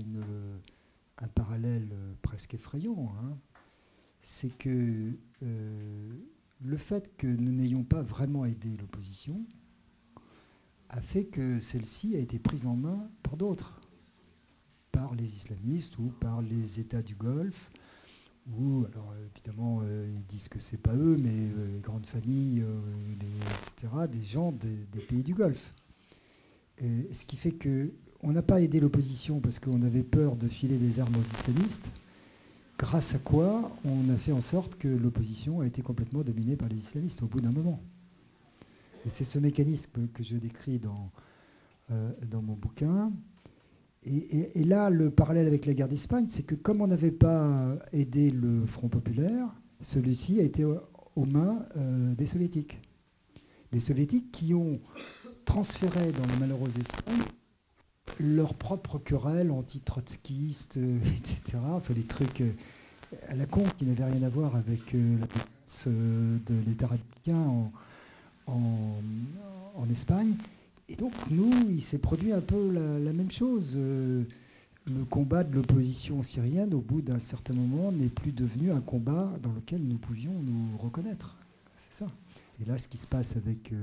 un parallèle presque effrayant, hein, c'est que le fait que nous n'ayons pas vraiment aidé l'opposition a fait que celle-ci a été prise en main par d'autres, par les islamistes ou par les États du Golfe, ou, alors évidemment, ils disent que c'est pas eux, mais les grandes familles, etc., des gens des pays du Golfe. Et ce qui fait qu'on n'a pas aidé l'opposition parce qu'on avait peur de filer des armes aux islamistes, grâce à quoi on a fait en sorte que l'opposition a été complètement dominée par les islamistes au bout d'un moment. Et c'est ce mécanisme que je décris dans mon bouquin. Et là, le parallèle avec la guerre d'Espagne, c'est que comme on n'avait pas aidé le Front populaire, celui-ci a été aux mains des Soviétiques. Des Soviétiques qui ont transféré dans la malheureuse Espagne leur propre querelle anti-trotskiste, etc. Enfin, les trucs à la con qui n'avaient rien à voir avec la défense de l'État républicain en Espagne. Et donc, nous, il s'est produit un peu la même chose. Le combat de l'opposition syrienne, au bout d'un certain moment, n'est plus devenu un combat dans lequel nous pouvions nous reconnaître. C'est ça. Et là, ce qui se passe avec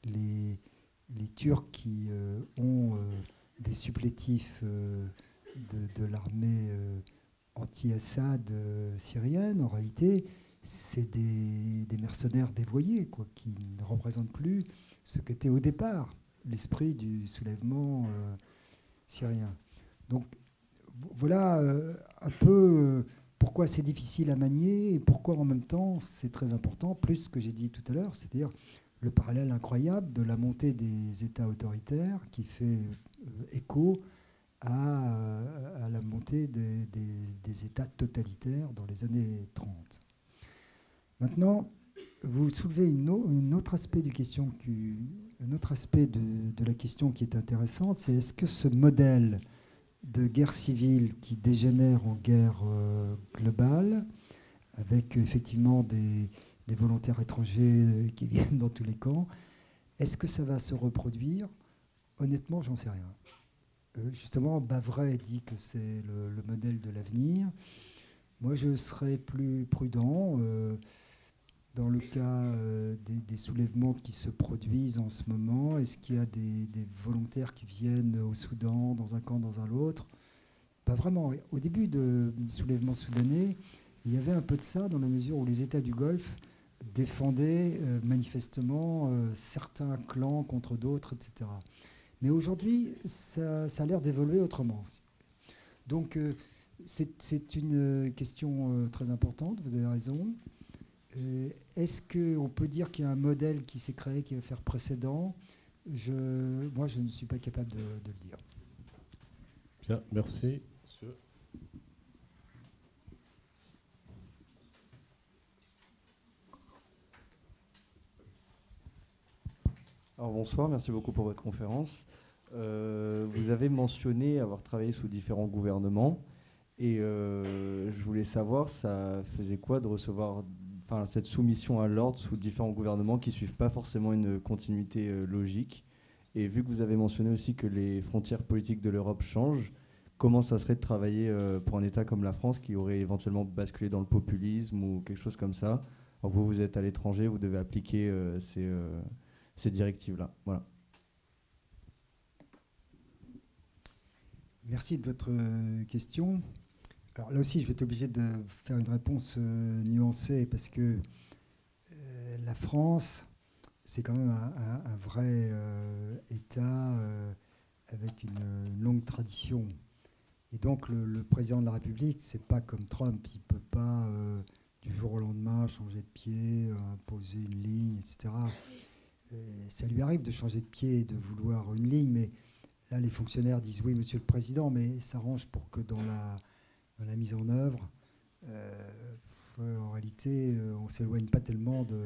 les Turcs qui ont des supplétifs de l'armée anti-Assad syrienne, en réalité, c'est des mercenaires dévoyés, quoi, qui ne représentent plus ce qu'était au départ l'esprit du soulèvement syrien. Donc voilà un peu pourquoi c'est difficile à manier et pourquoi en même temps c'est très important, plus ce que j'ai dit tout à l'heure, c'est-à-dire le parallèle incroyable de la montée des États autoritaires qui fait écho à la montée des États totalitaires dans les années 30. Maintenant, vous soulevez un autre aspect de la question qui est intéressante, c'est est-ce que ce modèle de guerre civile qui dégénère en guerre globale, avec effectivement des volontaires étrangers qui viennent dans tous les camps, est-ce que ça va se reproduire? Honnêtement, j'en sais rien. Justement, Bavray dit que c'est le modèle de l'avenir. Moi, je serais plus prudent. Dans le cas des soulèvements qui se produisent en ce moment, est-ce qu'il y a des volontaires qui viennent au Soudan, dans un camp, dans un autre? Pas vraiment. Au début du soulèvement soudanais, il y avait un peu de ça dans la mesure où les États du Golfe défendaient manifestement certains clans contre d'autres, etc. Mais aujourd'hui, ça a l'air d'évoluer autrement. Donc, c'est une question très importante, vous avez raison. Est-ce qu'on peut dire qu'il y a un modèle qui s'est créé, qui va faire précédent? Moi, je ne suis pas capable de le dire. Bien, merci, monsieur. Alors bonsoir, merci beaucoup pour votre conférence. Vous avez mentionné avoir travaillé sous différents gouvernements et je voulais savoir, ça faisait quoi de recevoir cette soumission à l'ordre sous différents gouvernements qui ne suivent pas forcément une continuité logique? Et vu que vous avez mentionné aussi que les frontières politiques de l'Europe changent, comment ça serait de travailler pour un État comme la France qui aurait éventuellement basculé dans le populisme ou quelque chose comme ça? Alors vous êtes à l'étranger, vous devez appliquer ces directives-là. Voilà. Merci de votre question. Alors là aussi, je vais être obligé de faire une réponse nuancée parce que la France, c'est quand même un vrai État avec une longue tradition. Et donc le président de la République, c'est pas comme Trump, il ne peut pas du jour au lendemain changer de pied, imposer une ligne, etc. Ça lui arrive de changer de pied et de vouloir une ligne, mais là les fonctionnaires disent oui, monsieur le président, mais ça arrange pour que dans la mise en œuvre, en réalité, on ne s'éloigne pas tellement de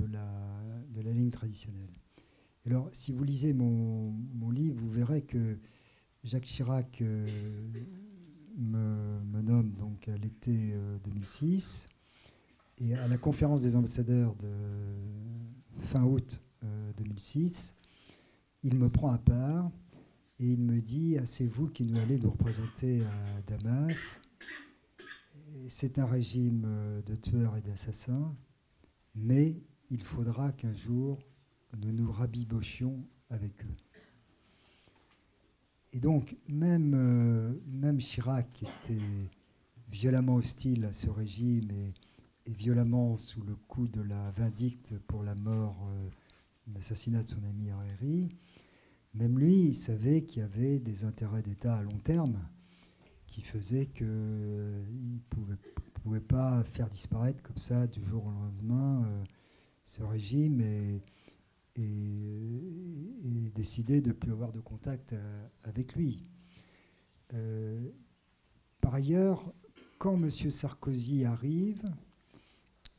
la ligne traditionnelle. Et alors, si vous lisez mon livre, vous verrez que Jacques Chirac me nomme donc à l'été 2006, et à la conférence des ambassadeurs de fin août 2006, il me prend à part et il me dit « c'est vous qui nous allez nous représenter à Damas. C'est un régime de tueurs et d'assassins, mais il faudra qu'un jour nous nous rabibochions avec eux. » Et donc, même Chirac était violemment hostile à ce régime et violemment sous le coup de la vindicte pour la mort, l'assassinat de son ami Hariri. Même lui, il savait qu'il y avait des intérêts d'État à long terme qui faisaient qu'il ne pouvait pas faire disparaître comme ça du jour au lendemain ce régime et décider de ne plus avoir de contact avec lui. Par ailleurs, quand M. Sarkozy arrive,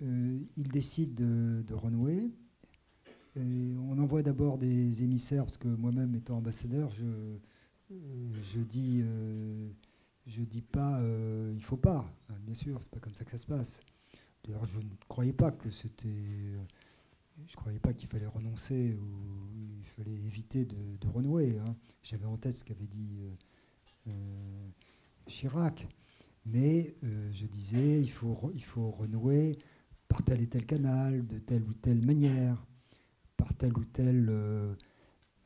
il décide de renouer. On envoie d'abord des émissaires, parce que moi-même étant ambassadeur, je dis pas il faut pas. Bien sûr, c'est pas comme ça que ça se passe. D'ailleurs, je ne croyais pas que je croyais pas qu'il fallait renoncer ou il fallait éviter de renouer. Hein. J'avais en tête ce qu'avait dit Chirac, mais je disais il faut renouer par tel et tel canal, de telle ou telle manière, par tel ou tel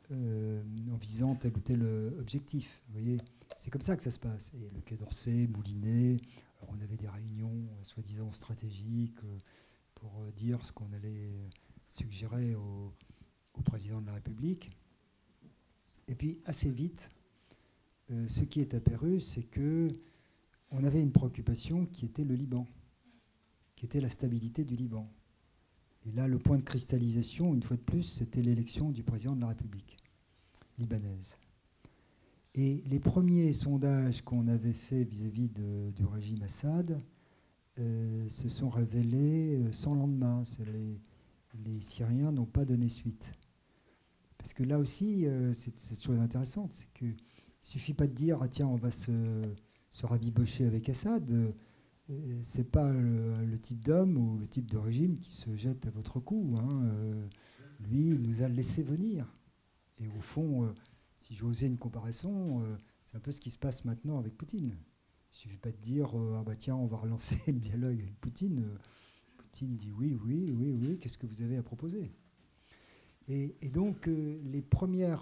en visant tel ou tel objectif. Vous voyez, C'est comme ça que ça se passe. Et le Quai d'Orsay, Moulinet, alors on avait des réunions soi-disant stratégiques pour dire ce qu'on allait suggérer au président de la République. Et puis assez vite, ce qui est apparu, c'est qu'on avait une préoccupation qui était le Liban, qui était la stabilité du Liban. Et là, le point de cristallisation, une fois de plus, c'était l'élection du président de la République libanaise. Et les premiers sondages qu'on avait faits vis-à-vis du régime Assad se sont révélés sans lendemain. Les Syriens n'ont pas donné suite. Parce que là aussi, c'est une chose intéressante, c'est qu'il ne suffit pas de dire « Ah tiens, on va se rabibocher avec Assad ». C'est pas le type d'homme ou le type de régime qui se jette à votre cou. Lui, il nous a laissé venir. Et au fond, si j'osais une comparaison, c'est un peu ce qui se passe maintenant avec Poutine. Il ne suffit pas de dire ah bah tiens, on va relancer le dialogue avec Poutine. Poutine dit oui, qu'est-ce que vous avez à proposer? Et donc, les premiers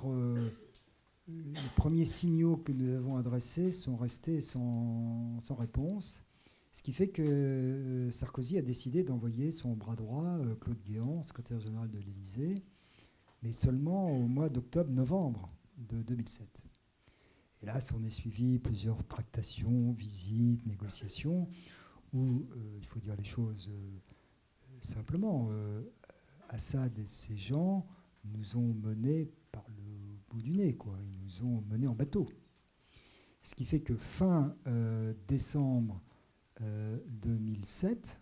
signaux que nous avons adressés sont restés sans réponse. Ce qui fait que Sarkozy a décidé d'envoyer son bras droit, Claude Guéant, secrétaire général de l'Élysée, mais seulement au mois d'octobre-novembre de 2007. Et là, s'en est suivi plusieurs tractations, visites, négociations, où, il faut dire les choses simplement, Assad et ses gens nous ont menés par le bout du nez, quoi. Ils nous ont menés en bateau. Ce qui fait que fin décembre 2007,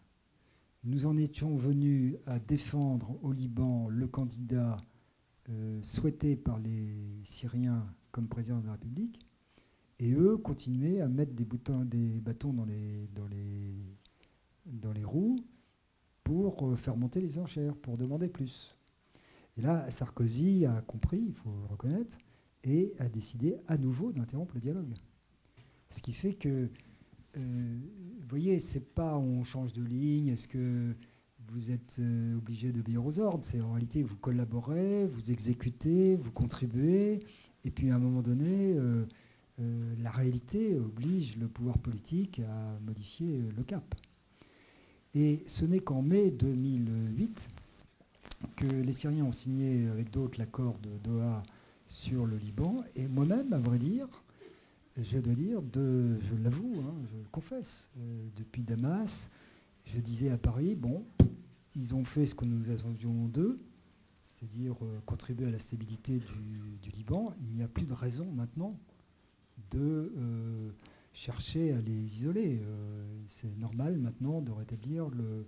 nous en étions venus à défendre au Liban le candidat souhaité par les Syriens comme président de la République, et eux continuaient à mettre des bâtons dans les roues pour faire monter les enchères, pour demander plus. Et là, Sarkozy a compris, il faut le reconnaître, et a décidé à nouveau d'interrompre le dialogue. Ce qui fait que vous voyez, c'est pas on change de ligne, est-ce que vous êtes obligé d'obéir aux ordres, c'est en réalité vous collaborez, vous exécutez, vous contribuez, et puis à un moment donné, la réalité oblige le pouvoir politique à modifier le cap. Et ce n'est qu'en mai 2008 que les Syriens ont signé avec d'autres l'accord de Doha sur le Liban, et moi-même, à vrai dire, je dois dire, je l'avoue, je le confesse, depuis Damas, je disais à Paris, bon, ils ont fait ce que nous attendions d'eux, c'est-à-dire contribuer à la stabilité du Liban. Il n'y a plus de raison maintenant de chercher à les isoler. C'est normal maintenant de rétablir le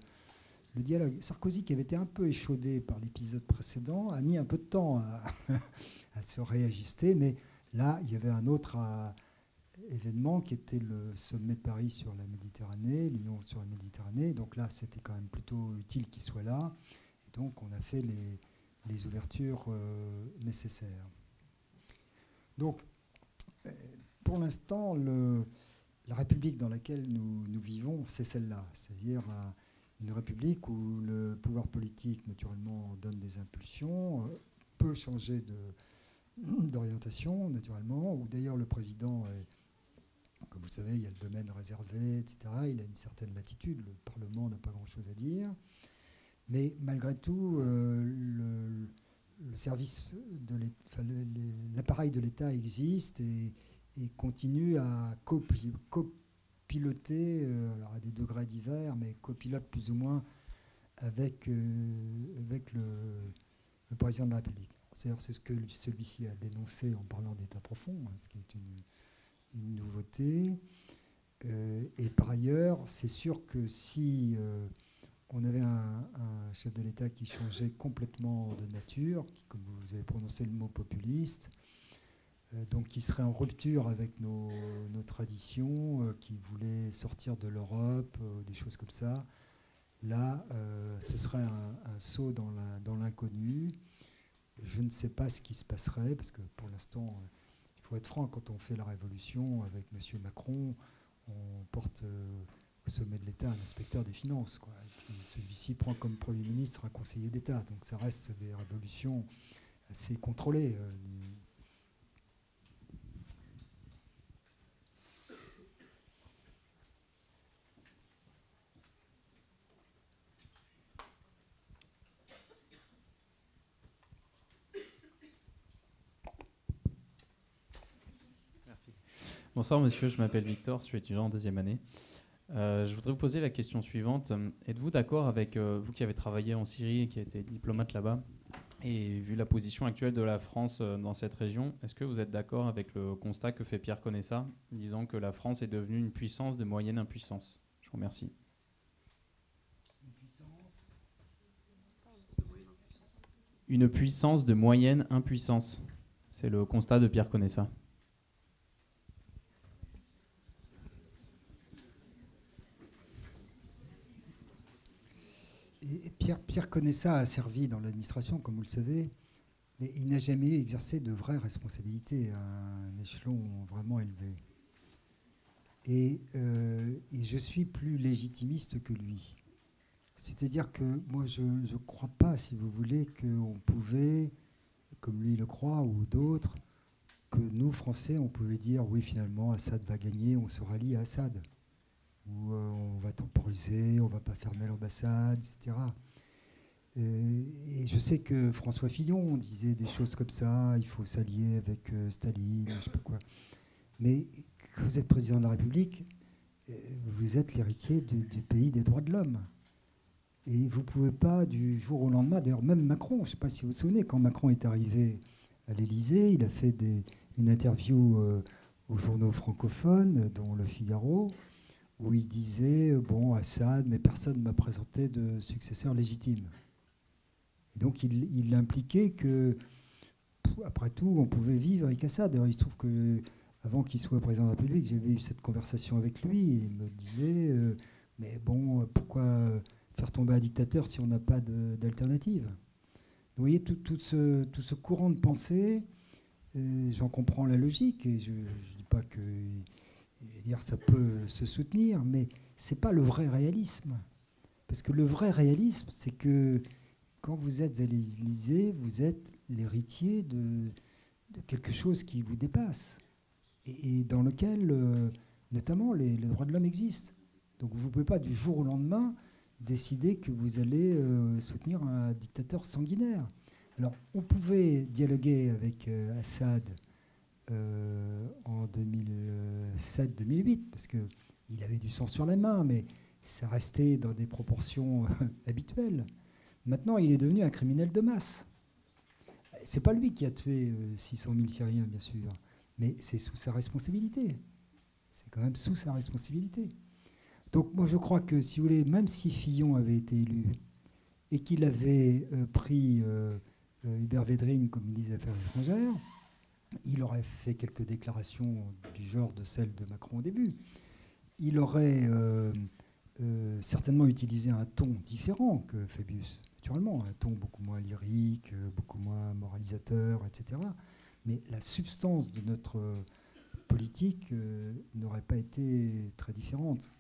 dialogue. Sarkozy, qui avait été un peu échaudé par l'épisode précédent, a mis un peu de temps à se réajuster, mais là, il y avait un autre événement qui était le sommet de Paris sur la Méditerranée, l'Union sur la Méditerranée. Donc là, c'était quand même plutôt utile qu'il soit là. Et donc, on a fait les ouvertures nécessaires. Donc, pour l'instant, la République dans laquelle nous vivons, c'est celle-là. C'est-à-dire une République où le pouvoir politique, naturellement, donne des impulsions, peut changer d'orientation, naturellement, où d'ailleurs le président est, comme vous savez, il y a le domaine réservé, etc. Il a une certaine latitude, le Parlement n'a pas grand-chose à dire. Mais malgré tout, le service de l'appareil de l'État existe et continue à copiloter, alors à des degrés divers, mais copilote plus ou moins avec le président de la République. C'est ce que celui-ci a dénoncé en parlant d'État profond, ce qui est une nouveauté. Et par ailleurs, c'est sûr que si on avait un chef de l'État qui changeait complètement de nature, qui, comme vous avez prononcé le mot populiste, donc qui serait en rupture avec nos traditions, qui voulait sortir de l'Europe, des choses comme ça, là, ce serait un saut dans l'inconnu. Je ne sais pas ce qui se passerait, parce que pour l'instant, il faut être franc, quand on fait la révolution avec M. Macron, on porte au sommet de l'État un inspecteur des finances, quoi. Et puis celui-ci prend comme Premier ministre un conseiller d'État. Donc ça reste des révolutions assez contrôlées. Bonsoir monsieur, je m'appelle Victor, je suis étudiant en deuxième année. Je voudrais vous poser la question suivante. Êtes-vous d'accord avec vous qui avez travaillé en Syrie et qui a été diplomate là-bas, et vu la position actuelle de la France dans cette région, est-ce que vous êtes d'accord avec le constat que fait Pierre Conessa, disant que la France est devenue une puissance de moyenne impuissance? Je vous remercie. Une puissance de moyenne impuissance. C'est le constat de Pierre Conessa. Et Pierre Conessa a servi dans l'administration, comme vous le savez, mais il n'a jamais exercé de vraies responsabilités à un échelon vraiment élevé. Et je suis plus légitimiste que lui. C'est-à-dire que moi, je ne crois pas, si vous voulez, qu'on pouvait, comme lui le croit, ou d'autres, que nous, Français, on pouvait dire, oui, finalement, Assad va gagner, on se rallie à Assad. Ou on va temporiser, on ne va pas fermer l'ambassade, etc. Et je sais que François Fillon disait des choses comme ça, il faut s'allier avec Staline, je ne sais pas quoi. Mais quand vous êtes président de la République, vous êtes l'héritier du pays des droits de l'homme. Et vous ne pouvez pas, du jour au lendemain, d'ailleurs même Macron, je ne sais pas si vous vous souvenez, quand Macron est arrivé à l'Élysée, il a fait une interview aux journaux francophones, dont Le Figaro, où il disait, bon, Assad, mais personne ne m'a présenté de successeur légitime. Et donc il impliquait que, après tout, on pouvait vivre avec Assad. D'ailleurs, il se trouve que avant qu'il soit président de la République, j'avais eu cette conversation avec lui, et il me disait, mais bon, pourquoi faire tomber un dictateur si on n'a pas d'alternative? Vous voyez, tout ce courant de pensée, j'en comprends la logique, et je ne dis pas que je veux dire, ça peut se soutenir, mais ce n'est pas le vrai réalisme. Parce que le vrai réalisme, c'est que quand vous êtes à l'Élysée, vous êtes l'héritier de quelque chose qui vous dépasse, et dans lequel, notamment, les droits de l'homme existent. Donc vous ne pouvez pas, du jour au lendemain, décider que vous allez soutenir un dictateur sanguinaire. Alors, on pouvait dialoguer avec Assad en 2007-2008, parce qu'il avait du sang sur la main, mais ça restait dans des proportions habituelles. Maintenant, il est devenu un criminel de masse. C'est pas lui qui a tué 600 000 Syriens, bien sûr, mais c'est sous sa responsabilité. C'est quand même sous sa responsabilité. Donc moi, je crois que, si vous voulez, même si Fillon avait été élu et qu'il avait pris Hubert Védrine comme ministre des Affaires étrangères, il aurait fait quelques déclarations du genre de celles de Macron au début. Il aurait certainement utilisé un ton différent que Fabius, naturellement, un ton beaucoup moins lyrique, beaucoup moins moralisateur, etc. Mais la substance de notre politique n'aurait pas été très différente.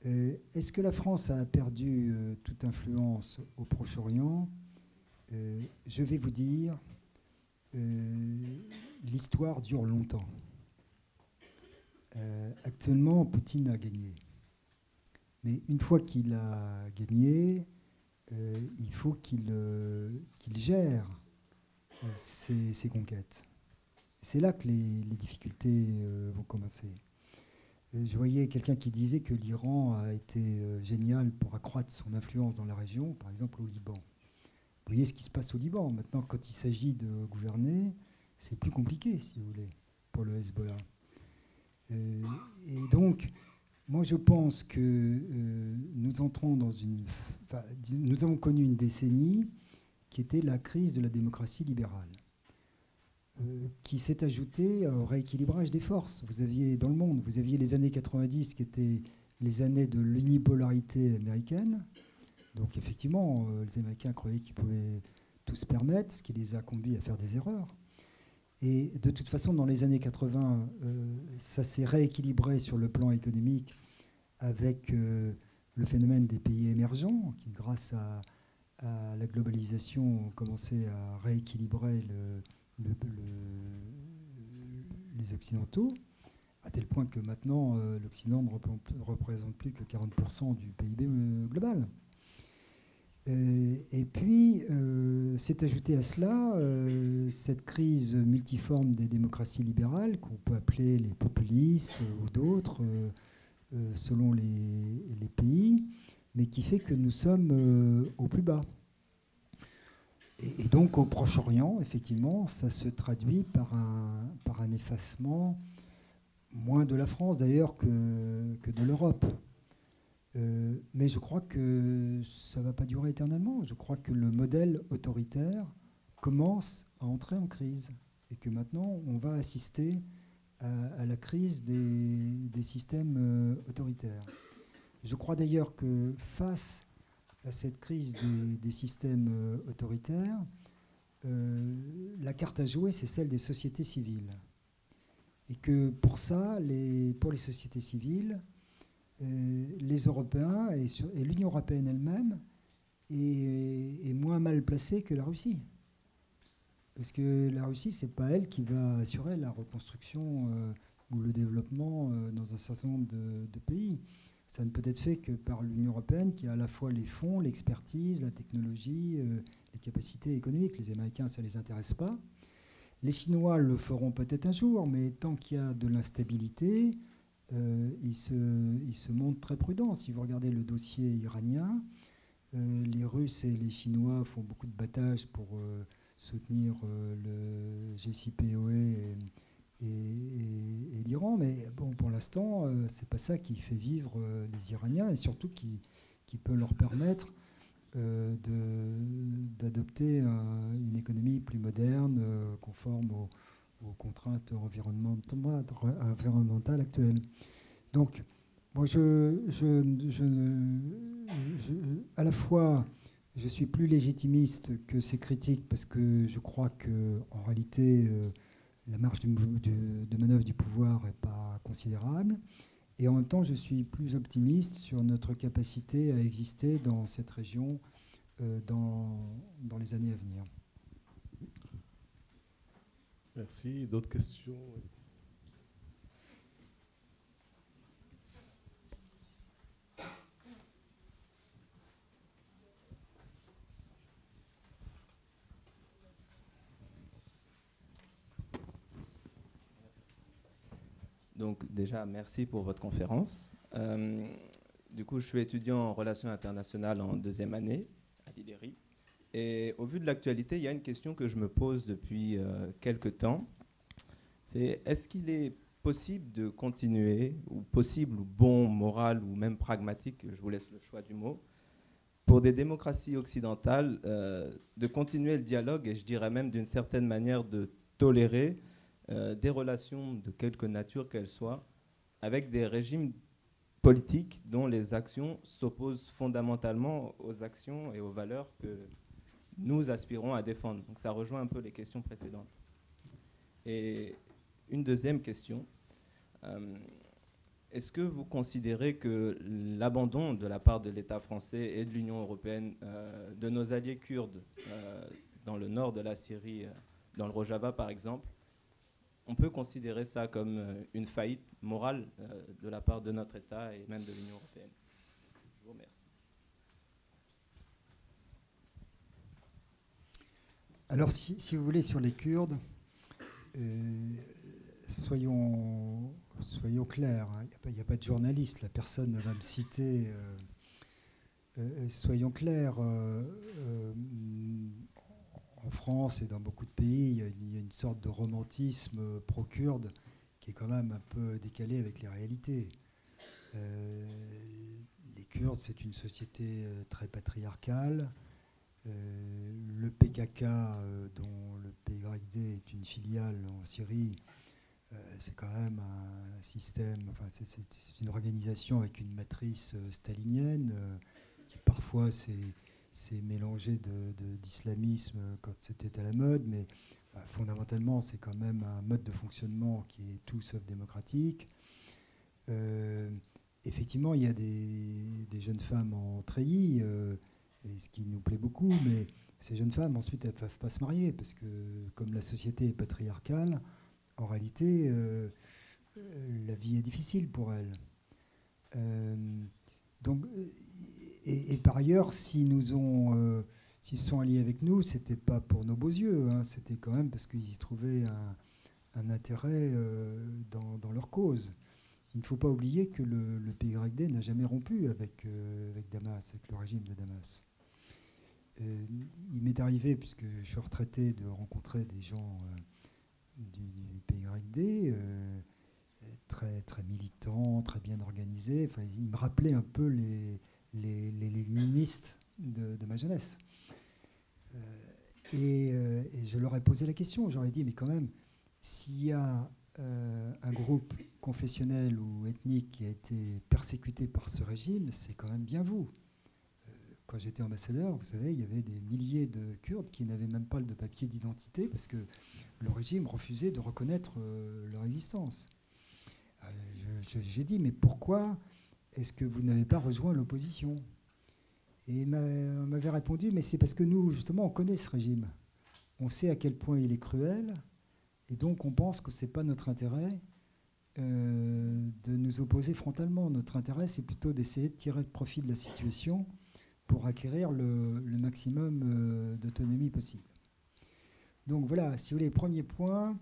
Est-ce que la France a perdu toute influence au Proche-Orient? Je vais vous dire, l'histoire dure longtemps. Actuellement, Poutine a gagné. Mais une fois qu'il a gagné, il faut qu'il gère ses conquêtes. C'est là que les difficultés vont commencer. Je voyais quelqu'un qui disait que l'Iran a été génial pour accroître son influence dans la région, par exemple au Liban. Vous voyez ce qui se passe au Liban. Maintenant, quand il s'agit de gouverner, c'est plus compliqué, si vous voulez, pour le Hezbollah. Et donc, moi, je pense que nous entrons dans nous avons connu une décennie qui était la crise de la démocratie libérale, qui s'est ajoutée au rééquilibrage des forces. Vous aviez, dans le monde, vous aviez les années 90 qui étaient les années de l'unipolarité américaine. Donc effectivement, les Américains croyaient qu'ils pouvaient tout se permettre, ce qui les a conduits à faire des erreurs. Et de toute façon, dans les années 80, ça s'est rééquilibré sur le plan économique avec le phénomène des pays émergents, qui, grâce à la globalisation, ont commencé à rééquilibrer les Occidentaux, à tel point que maintenant, l'Occident ne représente plus que 40% du PIB global. Et puis, s'est ajouté à cela cette crise multiforme des démocraties libérales, qu'on peut appeler les populistes ou d'autres, selon les pays, mais qui fait que nous sommes au plus bas. Et donc, au Proche-Orient, effectivement, ça se traduit par un effacement, moins de la France d'ailleurs que de l'Europe. Mais je crois que ça ne va pas durer éternellement. Je crois que le modèle autoritaire commence à entrer en crise et que maintenant on va assister à la crise des systèmes autoritaires. Je crois d'ailleurs que face à cette crise des systèmes autoritaires, la carte à jouer, c'est celle des sociétés civiles. Et que pour ça, pour les sociétés civiles, les Européens et l'Union européenne elle-même est moins mal placée que la Russie. Parce que la Russie, ce n'est pas elle qui va assurer la reconstruction ou le développement dans un certain nombre de pays. Ça ne peut être fait que par l'Union européenne qui a à la fois les fonds, l'expertise, la technologie, les capacités économiques. Les Américains, ça ne les intéresse pas. Les Chinois le feront peut-être un jour, mais tant qu'il y a de l'instabilité, ils se montrent très prudents. Si vous regardez le dossier iranien, les Russes et les Chinois font beaucoup de battages pour soutenir le JCPOA et l'Iran, mais bon, pour l'instant, c'est pas ça qui fait vivre les Iraniens et surtout qui peut leur permettre d'adopter une économie plus moderne, conforme aux contraintes environnementales actuelles. Donc, moi, à la fois, je suis plus légitimiste que ces critiques parce que je crois qu'en réalité, la marge de manœuvre du pouvoir n'est pas considérable. Et en même temps, je suis plus optimiste sur notre capacité à exister dans cette région dans les années à venir. Merci. D'autres questions? Donc déjà, merci pour votre conférence. Du coup, je suis étudiant en relations internationales en 2e année à l'IDERI. Et au vu de l'actualité, il y a une question que je me pose depuis quelques temps. C'est est-ce qu'il est possible de continuer, ou possible, ou bon, moral, ou même pragmatique, je vous laisse le choix du mot, pour des démocraties occidentales, de continuer le dialogue, et je dirais même d'une certaine manière de tolérer des relations de quelque nature qu'elles soient, avec des régimes politiques dont les actions s'opposent fondamentalement aux actions et aux valeurs que nous aspirons à défendre. Donc ça rejoint un peu les questions précédentes. Et une deuxième question, est-ce que vous considérez que l'abandon de la part de l'État français et de l'Union européenne de nos alliés kurdes dans le nord de la Syrie, dans le Rojava par exemple, on peut considérer ça comme une faillite morale de la part de notre État et même de l'Union européenne? Je vous remercie. Alors, si vous voulez, sur les Kurdes, soyons clairs, hein, il n'y a pas de journaliste, la personne ne va me citer. Soyons clairs, en France et dans beaucoup de pays, il y a une sorte de romantisme pro-kurde qui est quand même un peu décalé avec les réalités. Les Kurdes, c'est une société très patriarcale. Le PKK, dont le PYD est une filiale en Syrie, c'est quand même un système, enfin c'est une organisation avec une matrice stalinienne qui parfois s'est mélangé d'islamisme quand c'était à la mode, mais fondamentalement c'est quand même un mode de fonctionnement qui est tout sauf démocratique. Effectivement, il y a des jeunes femmes en treillis, et ce qui nous plaît beaucoup, mais ces jeunes femmes, ensuite, elles ne peuvent pas se marier, parce que comme la société est patriarcale, en réalité, la vie est difficile pour elles. Donc, Et par ailleurs, s'ils sont alliés avec nous, c'était pas pour nos beaux yeux, hein, c'était quand même parce qu'ils y trouvaient un intérêt dans leur cause. Il ne faut pas oublier que le PYD n'a jamais rompu avec Damas, avec le régime de Damas. Il m'est arrivé, puisque je suis retraité, de rencontrer des gens du PYD, très, très militants, très bien organisés. Enfin, ils me rappelaient un peu les léninistes de ma jeunesse. Et je leur ai posé la question, j'aurais dit, mais quand même, s'il y a un groupe confessionnel ou ethnique qui a été persécuté par ce régime, c'est quand même bien vous. Quand j'étais ambassadeur, vous savez, il y avait des milliers de Kurdes qui n'avaient même pas de papier d'identité parce que le régime refusait de reconnaître leur existence. J'ai dit, mais pourquoi est-ce que vous n'avez pas rejoint l'opposition? Et on m'avait répondu, mais c'est parce que nous, justement, on connaît ce régime. On sait à quel point il est cruel, et donc on pense que ce n'est pas notre intérêt de nous opposer frontalement. Notre intérêt, c'est plutôt d'essayer de tirer profit de la situation pour acquérir le maximum d'autonomie possible. Donc voilà, si vous voulez, premier point,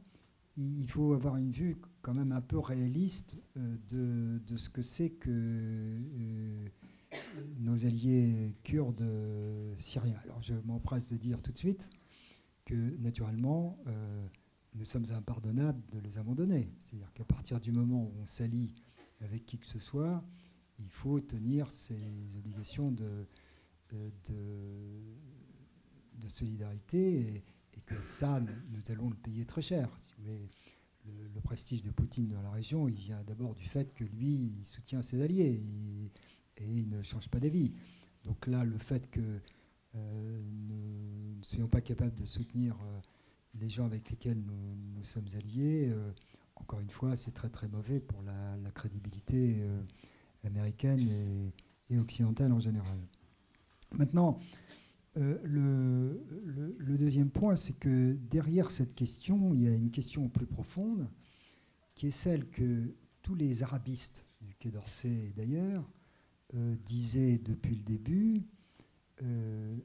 il faut avoir une vue quand même un peu réaliste de ce que c'est que nos alliés kurdes syriens. Alors je m'empresse de dire tout de suite que naturellement, nous sommes impardonnables de les abandonner. C'est-à-dire qu'à partir du moment où on s'allie avec qui que ce soit, il faut tenir ses obligations de solidarité et que ça, nous allons le payer très cher. Si vous voulez, le prestige de Poutine dans la région, il vient d'abord du fait que lui, il soutient ses alliés et il ne change pas d'avis. Donc là, le fait que nous ne soyons pas capables de soutenir les gens avec lesquels nous sommes alliés, encore une fois, c'est très très mauvais pour la crédibilité américaine et occidentale en général. Maintenant, le deuxième point, c'est que derrière cette question, il y a une question plus profonde, qui est celle que tous les arabistes du Quai d'Orsay et d'ailleurs disaient depuis le début,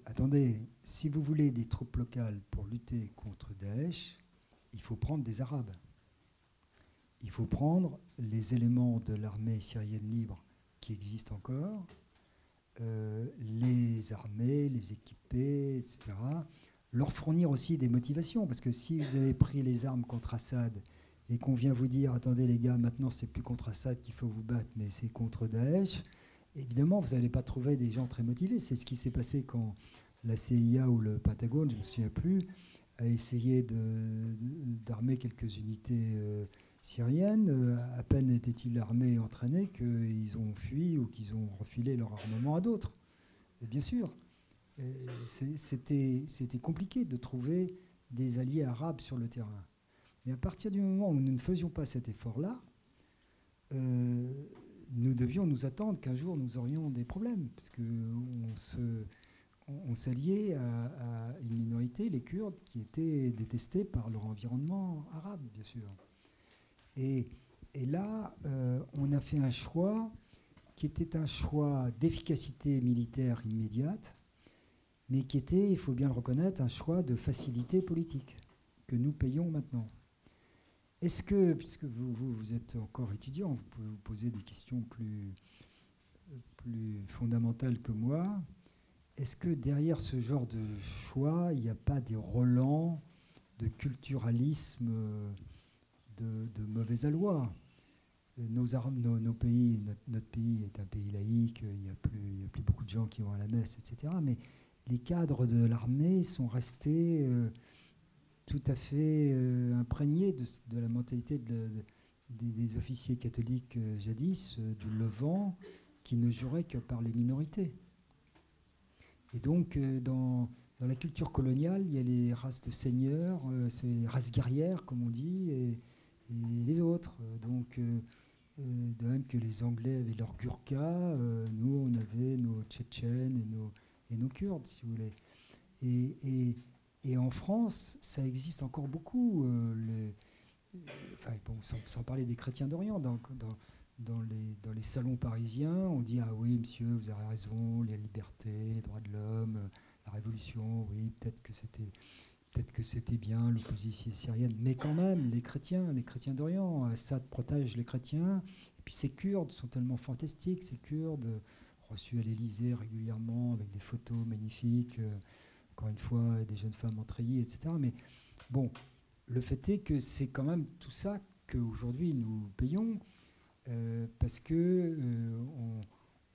attendez, si vous voulez des troupes locales pour lutter contre Daesh, il faut prendre des Arabes. Il faut prendre les éléments de l'armée syrienne libre qui existent encore, les armer, les équiper, etc. Leur fournir aussi des motivations, parce que si vous avez pris les armes contre Assad et qu'on vient vous dire, attendez les gars, maintenant c'est plus contre Assad qu'il faut vous battre, mais c'est contre Daesh, évidemment vous n'allez pas trouver des gens très motivés. C'est ce qui s'est passé quand la CIA ou le Pentagone, je ne me souviens plus, a essayé d'armer quelques unités syriennes. À peine étaient-ils armés et entraînés qu'ils ont fui ou qu'ils ont refilé leur armement à d'autres. Et bien sûr, c'était compliqué de trouver des alliés arabes sur le terrain. Mais à partir du moment où nous ne faisions pas cet effort-là, nous devions nous attendre qu'un jour nous aurions des problèmes, parce qu'on s'alliait à une minorité, les Kurdes, qui étaient détestés par leur environnement arabe, bien sûr. Et là, on a fait un choix qui était un choix d'efficacité militaire immédiate, mais qui était, il faut bien le reconnaître, un choix de facilité politique que nous payons maintenant. Est-ce que, puisque vous êtes encore étudiant, vous pouvez vous poser des questions plus fondamentales que moi, est-ce que derrière ce genre de choix, il n'y a pas des relents de culturalisme de mauvais aloi? Nos pays, notre pays est un pays laïque, il n'y a plus beaucoup de gens qui vont à la messe, etc. Mais les cadres de l'armée sont restés tout à fait imprégnés de la mentalité des officiers catholiques jadis, du Levant, qui ne juraient que par les minorités. Et donc, dans la culture coloniale, il y a les races de seigneurs, c'est les races guerrières, comme on dit, et les autres. Donc, de même que les Anglais avaient leurs Gurkhas, nous, on avait nos Tchétchènes et nos Kurdes, si vous voulez. Et en France, ça existe encore beaucoup. Sans parler des chrétiens d'Orient, dans dans les salons parisiens, on dit « Ah oui, monsieur, vous avez raison, les libertés, les droits de l'homme, la révolution, oui, peut-être que c'était bien l'opposition syrienne. » Mais quand même, les chrétiens d'Orient, Assad protège les chrétiens. Et puis ces Kurdes sont tellement fantastiques, ces Kurdes, reçus à l'Élysée régulièrement avec des photos magnifiques, encore une fois, des jeunes femmes en treillis, etc. Mais bon, le fait est que c'est quand même tout ça qu'aujourd'hui nous payons, parce que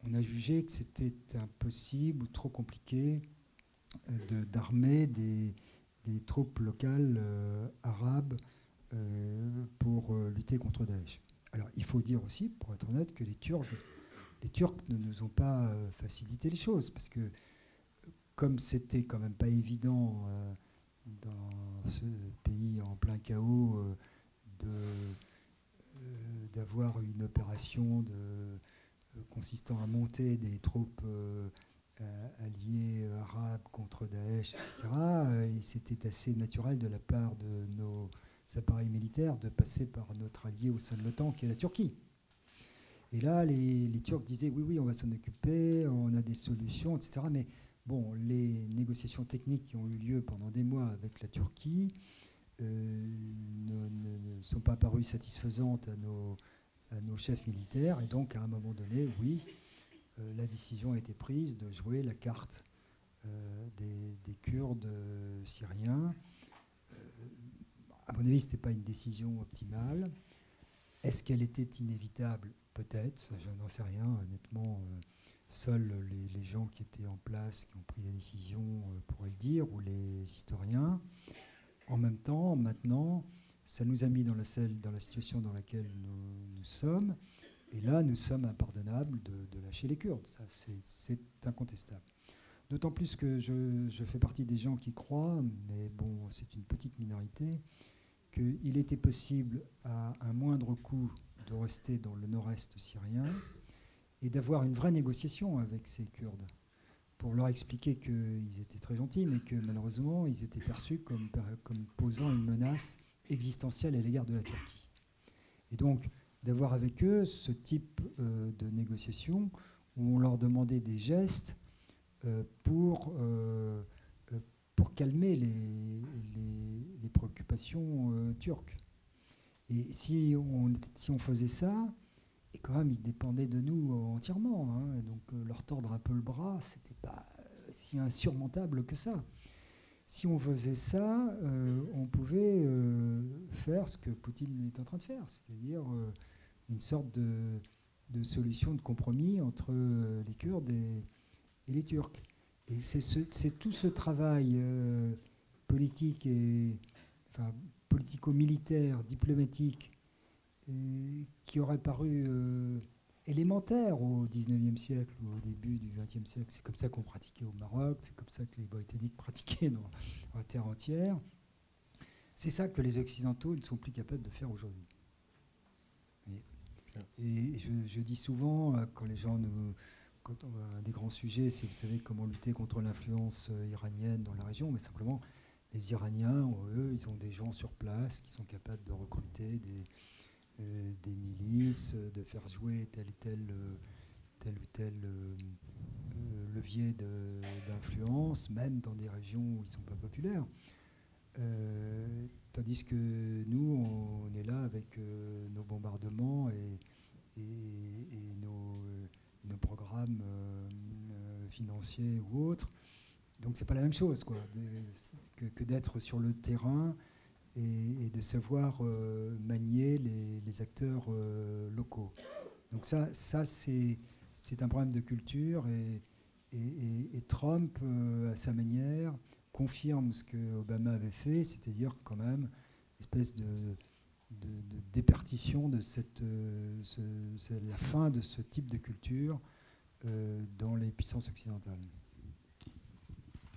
on a jugé que c'était impossible ou trop compliqué d'armer des troupes locales arabes pour lutter contre Daesh. Alors il faut dire aussi, pour être honnête, que les Turcs ne nous ont pas facilité les choses, parce que comme c'était quand même pas évident dans ce pays en plein chaos d'avoir une opération consistant à monter des troupes alliés arabes contre Daesh, etc. Et c'était assez naturel de la part de nos appareils militaires de passer par notre allié au sein de l'OTAN, qui est la Turquie. Et là, les Turcs disaient oui, on va s'en occuper, on a des solutions, etc. Mais bon, les négociations techniques qui ont eu lieu pendant des mois avec la Turquie ne sont pas parues satisfaisantes à nos chefs militaires. Et donc, à un moment donné, oui, la décision a été prise de jouer la carte des Kurdes syriens. À mon avis, ce n'était pas une décision optimale. Est-ce qu'elle était inévitable? Peut-être, je n'en sais rien. Honnêtement, seuls les gens qui étaient en place, qui ont pris la décision, pourraient le dire, ou les historiens. En même temps, maintenant, ça nous a mis dans la situation dans laquelle nous sommes. Et là, nous sommes impardonnables de lâcher les Kurdes. Ça, c'est incontestable. D'autant plus que je fais partie des gens qui croient, mais bon, c'est une petite minorité, qu'il était possible, à un moindre coût, de rester dans le nord-est syrien et d'avoir une vraie négociation avec ces Kurdes, pour leur expliquer qu'ils étaient très gentils, mais que malheureusement, ils étaient perçus comme posant une menace existentielle à l'égard de la Turquie. Et donc, d'avoir avec eux ce type de négociation où on leur demandait des gestes pour calmer les préoccupations turques. Et si on faisait ça, et quand même ils dépendaient de nous entièrement, hein, et donc leur tordre un peu le bras, c'était pas si insurmontable que ça. Si on faisait ça, on pouvait faire ce que Poutine est en train de faire, c'est-à-dire une sorte de solution de compromis entre les Kurdes et les Turcs. Et c'est tout ce travail politique et politico-militaire, diplomatique, qui aurait paru élémentaire au XIXe siècle ou au début du XXe siècle. C'est comme ça qu'on pratiquait au Maroc, c'est comme ça que les Britanniques pratiquaient dans la terre entière. C'est ça que les Occidentaux ne sont plus capables de faire aujourd'hui. Et je dis souvent, quand les gens quand on a des grands sujets, c'est, vous savez, comment lutter contre l'influence iranienne dans la région, mais simplement, les Iraniens, eux, ils ont des gens sur place qui sont capables de recruter des milices, de faire jouer tel ou tel levier d'influence, même dans des régions où ils ne sont pas populaires. Tandis que nous, on est là avec nos bombardements et nos programmes financiers ou autres. Donc c'est pas la même chose, quoi, que d'être sur le terrain et de savoir manier les acteurs locaux. Donc ça c'est un problème de culture et Trump, à sa manière, confirme ce que Obama avait fait, c'est-à-dire quand même une espèce de déperdition de la fin de ce type de culture dans les puissances occidentales.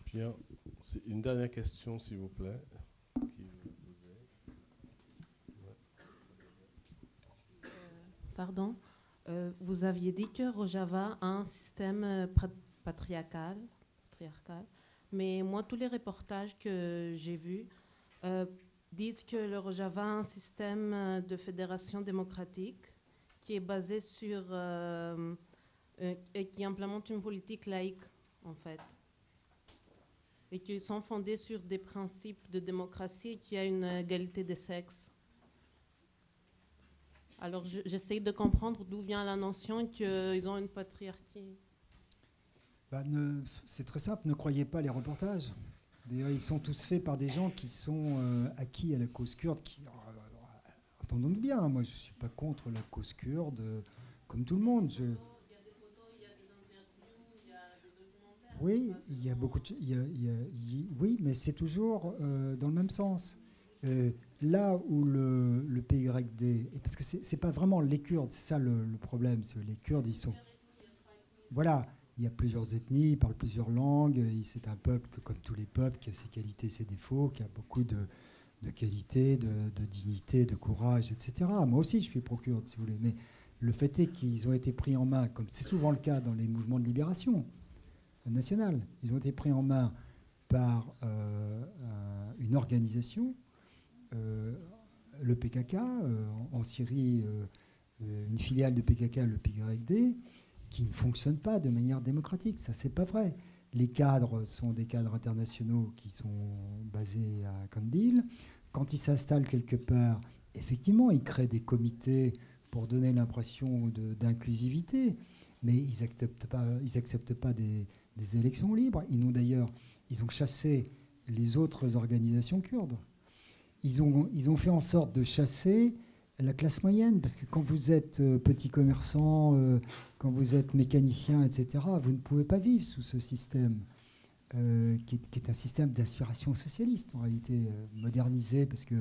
Bien, c'est une dernière question, s'il vous plaît. Pardon. Vous aviez dit que Rojava a un système patriarcal, mais moi, tous les reportages que j'ai vus disent que le Rojava a un système de fédération démocratique qui est basée sur et qui implémente une politique laïque, en fait, et qui sont fondés sur des principes de démocratie et qui a une égalité des sexes. Alors, j'essaie de comprendre d'où vient la notion qu'ils ont une patriarchie. C'est très simple, ne croyez pas les reportages. D'ailleurs, ils sont tous faits par des gens qui sont acquis à la cause kurde. Entendons-nous bien, hein, moi je ne suis pas contre la cause kurde, comme tout le monde. Il y a des photos, il y a des interviews, il y a des documentaires. Oui, il y a beaucoup oui, mais c'est toujours dans le même sens. Là où le PYD, parce que c'est pas vraiment les Kurdes, c'est ça le problème, c'est que les Kurdes, ils sont... Voilà, il y a plusieurs ethnies, ils parlent plusieurs langues, c'est un peuple que, comme tous les peuples, qui a ses qualités, ses défauts, qui a beaucoup de qualités, de dignité, de courage, etc. Moi aussi, je suis pro-kurde, si vous voulez, mais le fait est qu'ils ont été pris en main, comme c'est souvent le cas dans les mouvements de libération nationale, ils ont été pris en main par une organisation, le PKK, en Syrie, une filiale de PKK, le PYD, qui ne fonctionne pas de manière démocratique. Ça, c'est pas vrai. Les cadres sont des cadres internationaux qui sont basés à Kandil. Quand ils s'installent quelque part, effectivement, ils créent des comités pour donner l'impression d'inclusivité, mais ils n'acceptent pas des élections libres. Ils ont chassé les autres organisations kurdes. Ils ont fait en sorte de chasser la classe moyenne, parce que quand vous êtes petit commerçant, quand vous êtes mécanicien, etc., vous ne pouvez pas vivre sous ce système qui est un système d'inspiration socialiste, en réalité, modernisé, parce que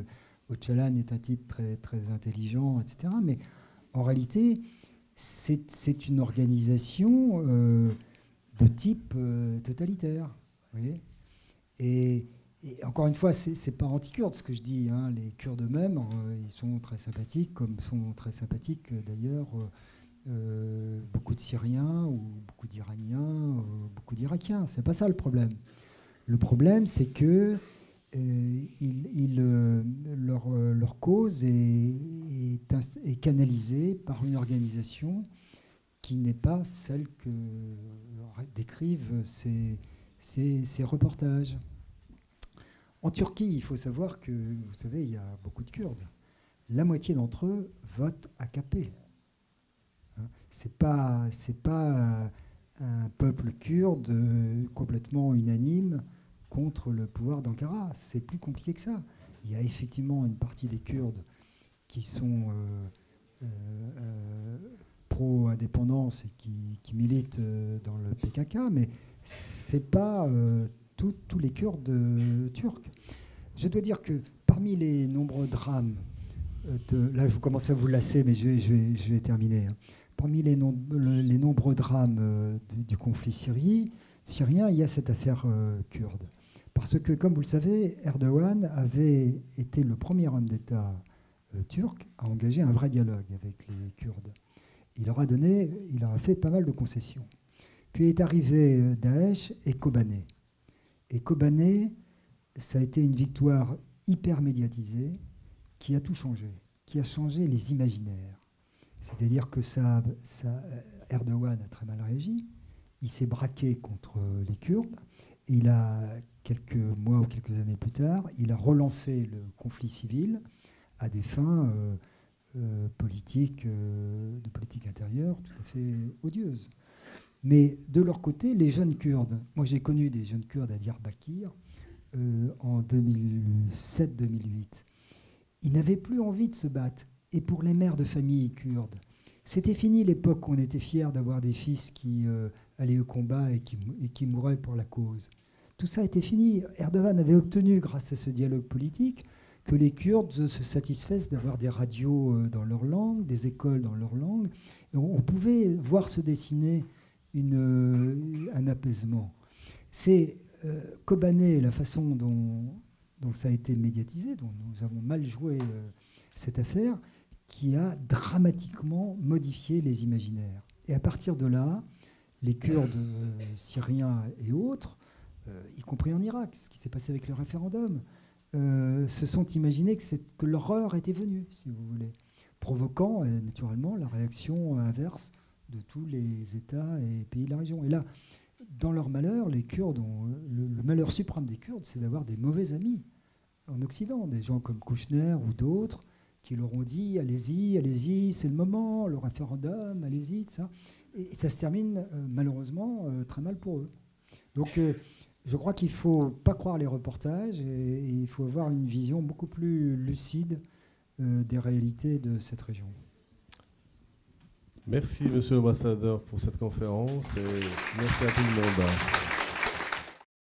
Öcalan est un type très, très intelligent, etc. Mais en réalité, c'est une organisation de type totalitaire. Vous voyez ? Et encore une fois, c'est pas anti-kurde ce que je dis. Hein. Les Kurdes eux-mêmes, ils sont très sympathiques, comme sont très sympathiques d'ailleurs beaucoup de Syriens ou beaucoup d'Iraniens, beaucoup d'Irakiens. C'est pas ça le problème. Le problème, c'est que leur cause est canalisée par une organisation qui n'est pas celle que décrivent ces reportages. En Turquie, il faut savoir que, vous savez, il y a beaucoup de Kurdes. La moitié d'entre eux votent AKP. Hein, c'est pas un peuple kurde complètement unanime contre le pouvoir d'Ankara. C'est plus compliqué que ça. Il y a effectivement une partie des Kurdes qui sont pro-indépendance et qui militent dans le PKK, mais c'est pas tous les Kurdes turcs. Je dois dire que parmi les nombreux drames, là vous commencez à vous lasser, mais je vais terminer. Hein. Parmi les nombreux drames du conflit syrien, il y a cette affaire kurde. Parce que, comme vous le savez, Erdogan avait été le premier homme d'État turc à engager un vrai dialogue avec les Kurdes. Il leur a fait pas mal de concessions. Puis est arrivé Daesh et Kobané. Et Kobané, ça a été une victoire hyper médiatisée qui a tout changé, qui a changé les imaginaires. C'est-à-dire que Erdogan a très mal réagi, il s'est braqué contre les Kurdes, et il a, quelques mois ou quelques années plus tard, il a relancé le conflit civil à des fins de politique intérieure tout à fait odieuses. Mais de leur côté, les jeunes Kurdes, moi j'ai connu des jeunes Kurdes à Diyarbakir en 2007-2008, ils n'avaient plus envie de se battre. Et pour les mères de famille kurdes, c'était fini l'époque où on était fiers d'avoir des fils qui allaient au combat et qui mouraient pour la cause. Tout ça était fini. Erdogan avait obtenu, grâce à ce dialogue politique, que les Kurdes se satisfassent d'avoir des radios dans leur langue, des écoles dans leur langue. Et on pouvait voir se dessiner un apaisement. C'est Kobané, la façon dont ça a été médiatisé, dont nous avons mal joué cette affaire, qui a dramatiquement modifié les imaginaires. Et à partir de là, les Kurdes syriens et autres, y compris en Irak, ce qui s'est passé avec le référendum, se sont imaginés que l'horreur était venue, si vous voulez. provoquant naturellement la réaction inverse de tous les États et pays de la région. Et là, dans leur malheur, les Kurdes le malheur suprême des Kurdes, c'est d'avoir des mauvais amis en Occident, des gens comme Kouchner ou d'autres qui leur ont dit allez-y, allez-y, c'est le moment, le référendum, allez-y, ça. Et ça se termine malheureusement très mal pour eux. Donc je crois qu'il ne faut pas croire les reportages et il faut avoir une vision beaucoup plus lucide des réalités de cette région. Merci, monsieur l'ambassadeur, pour cette conférence et merci à tout le monde.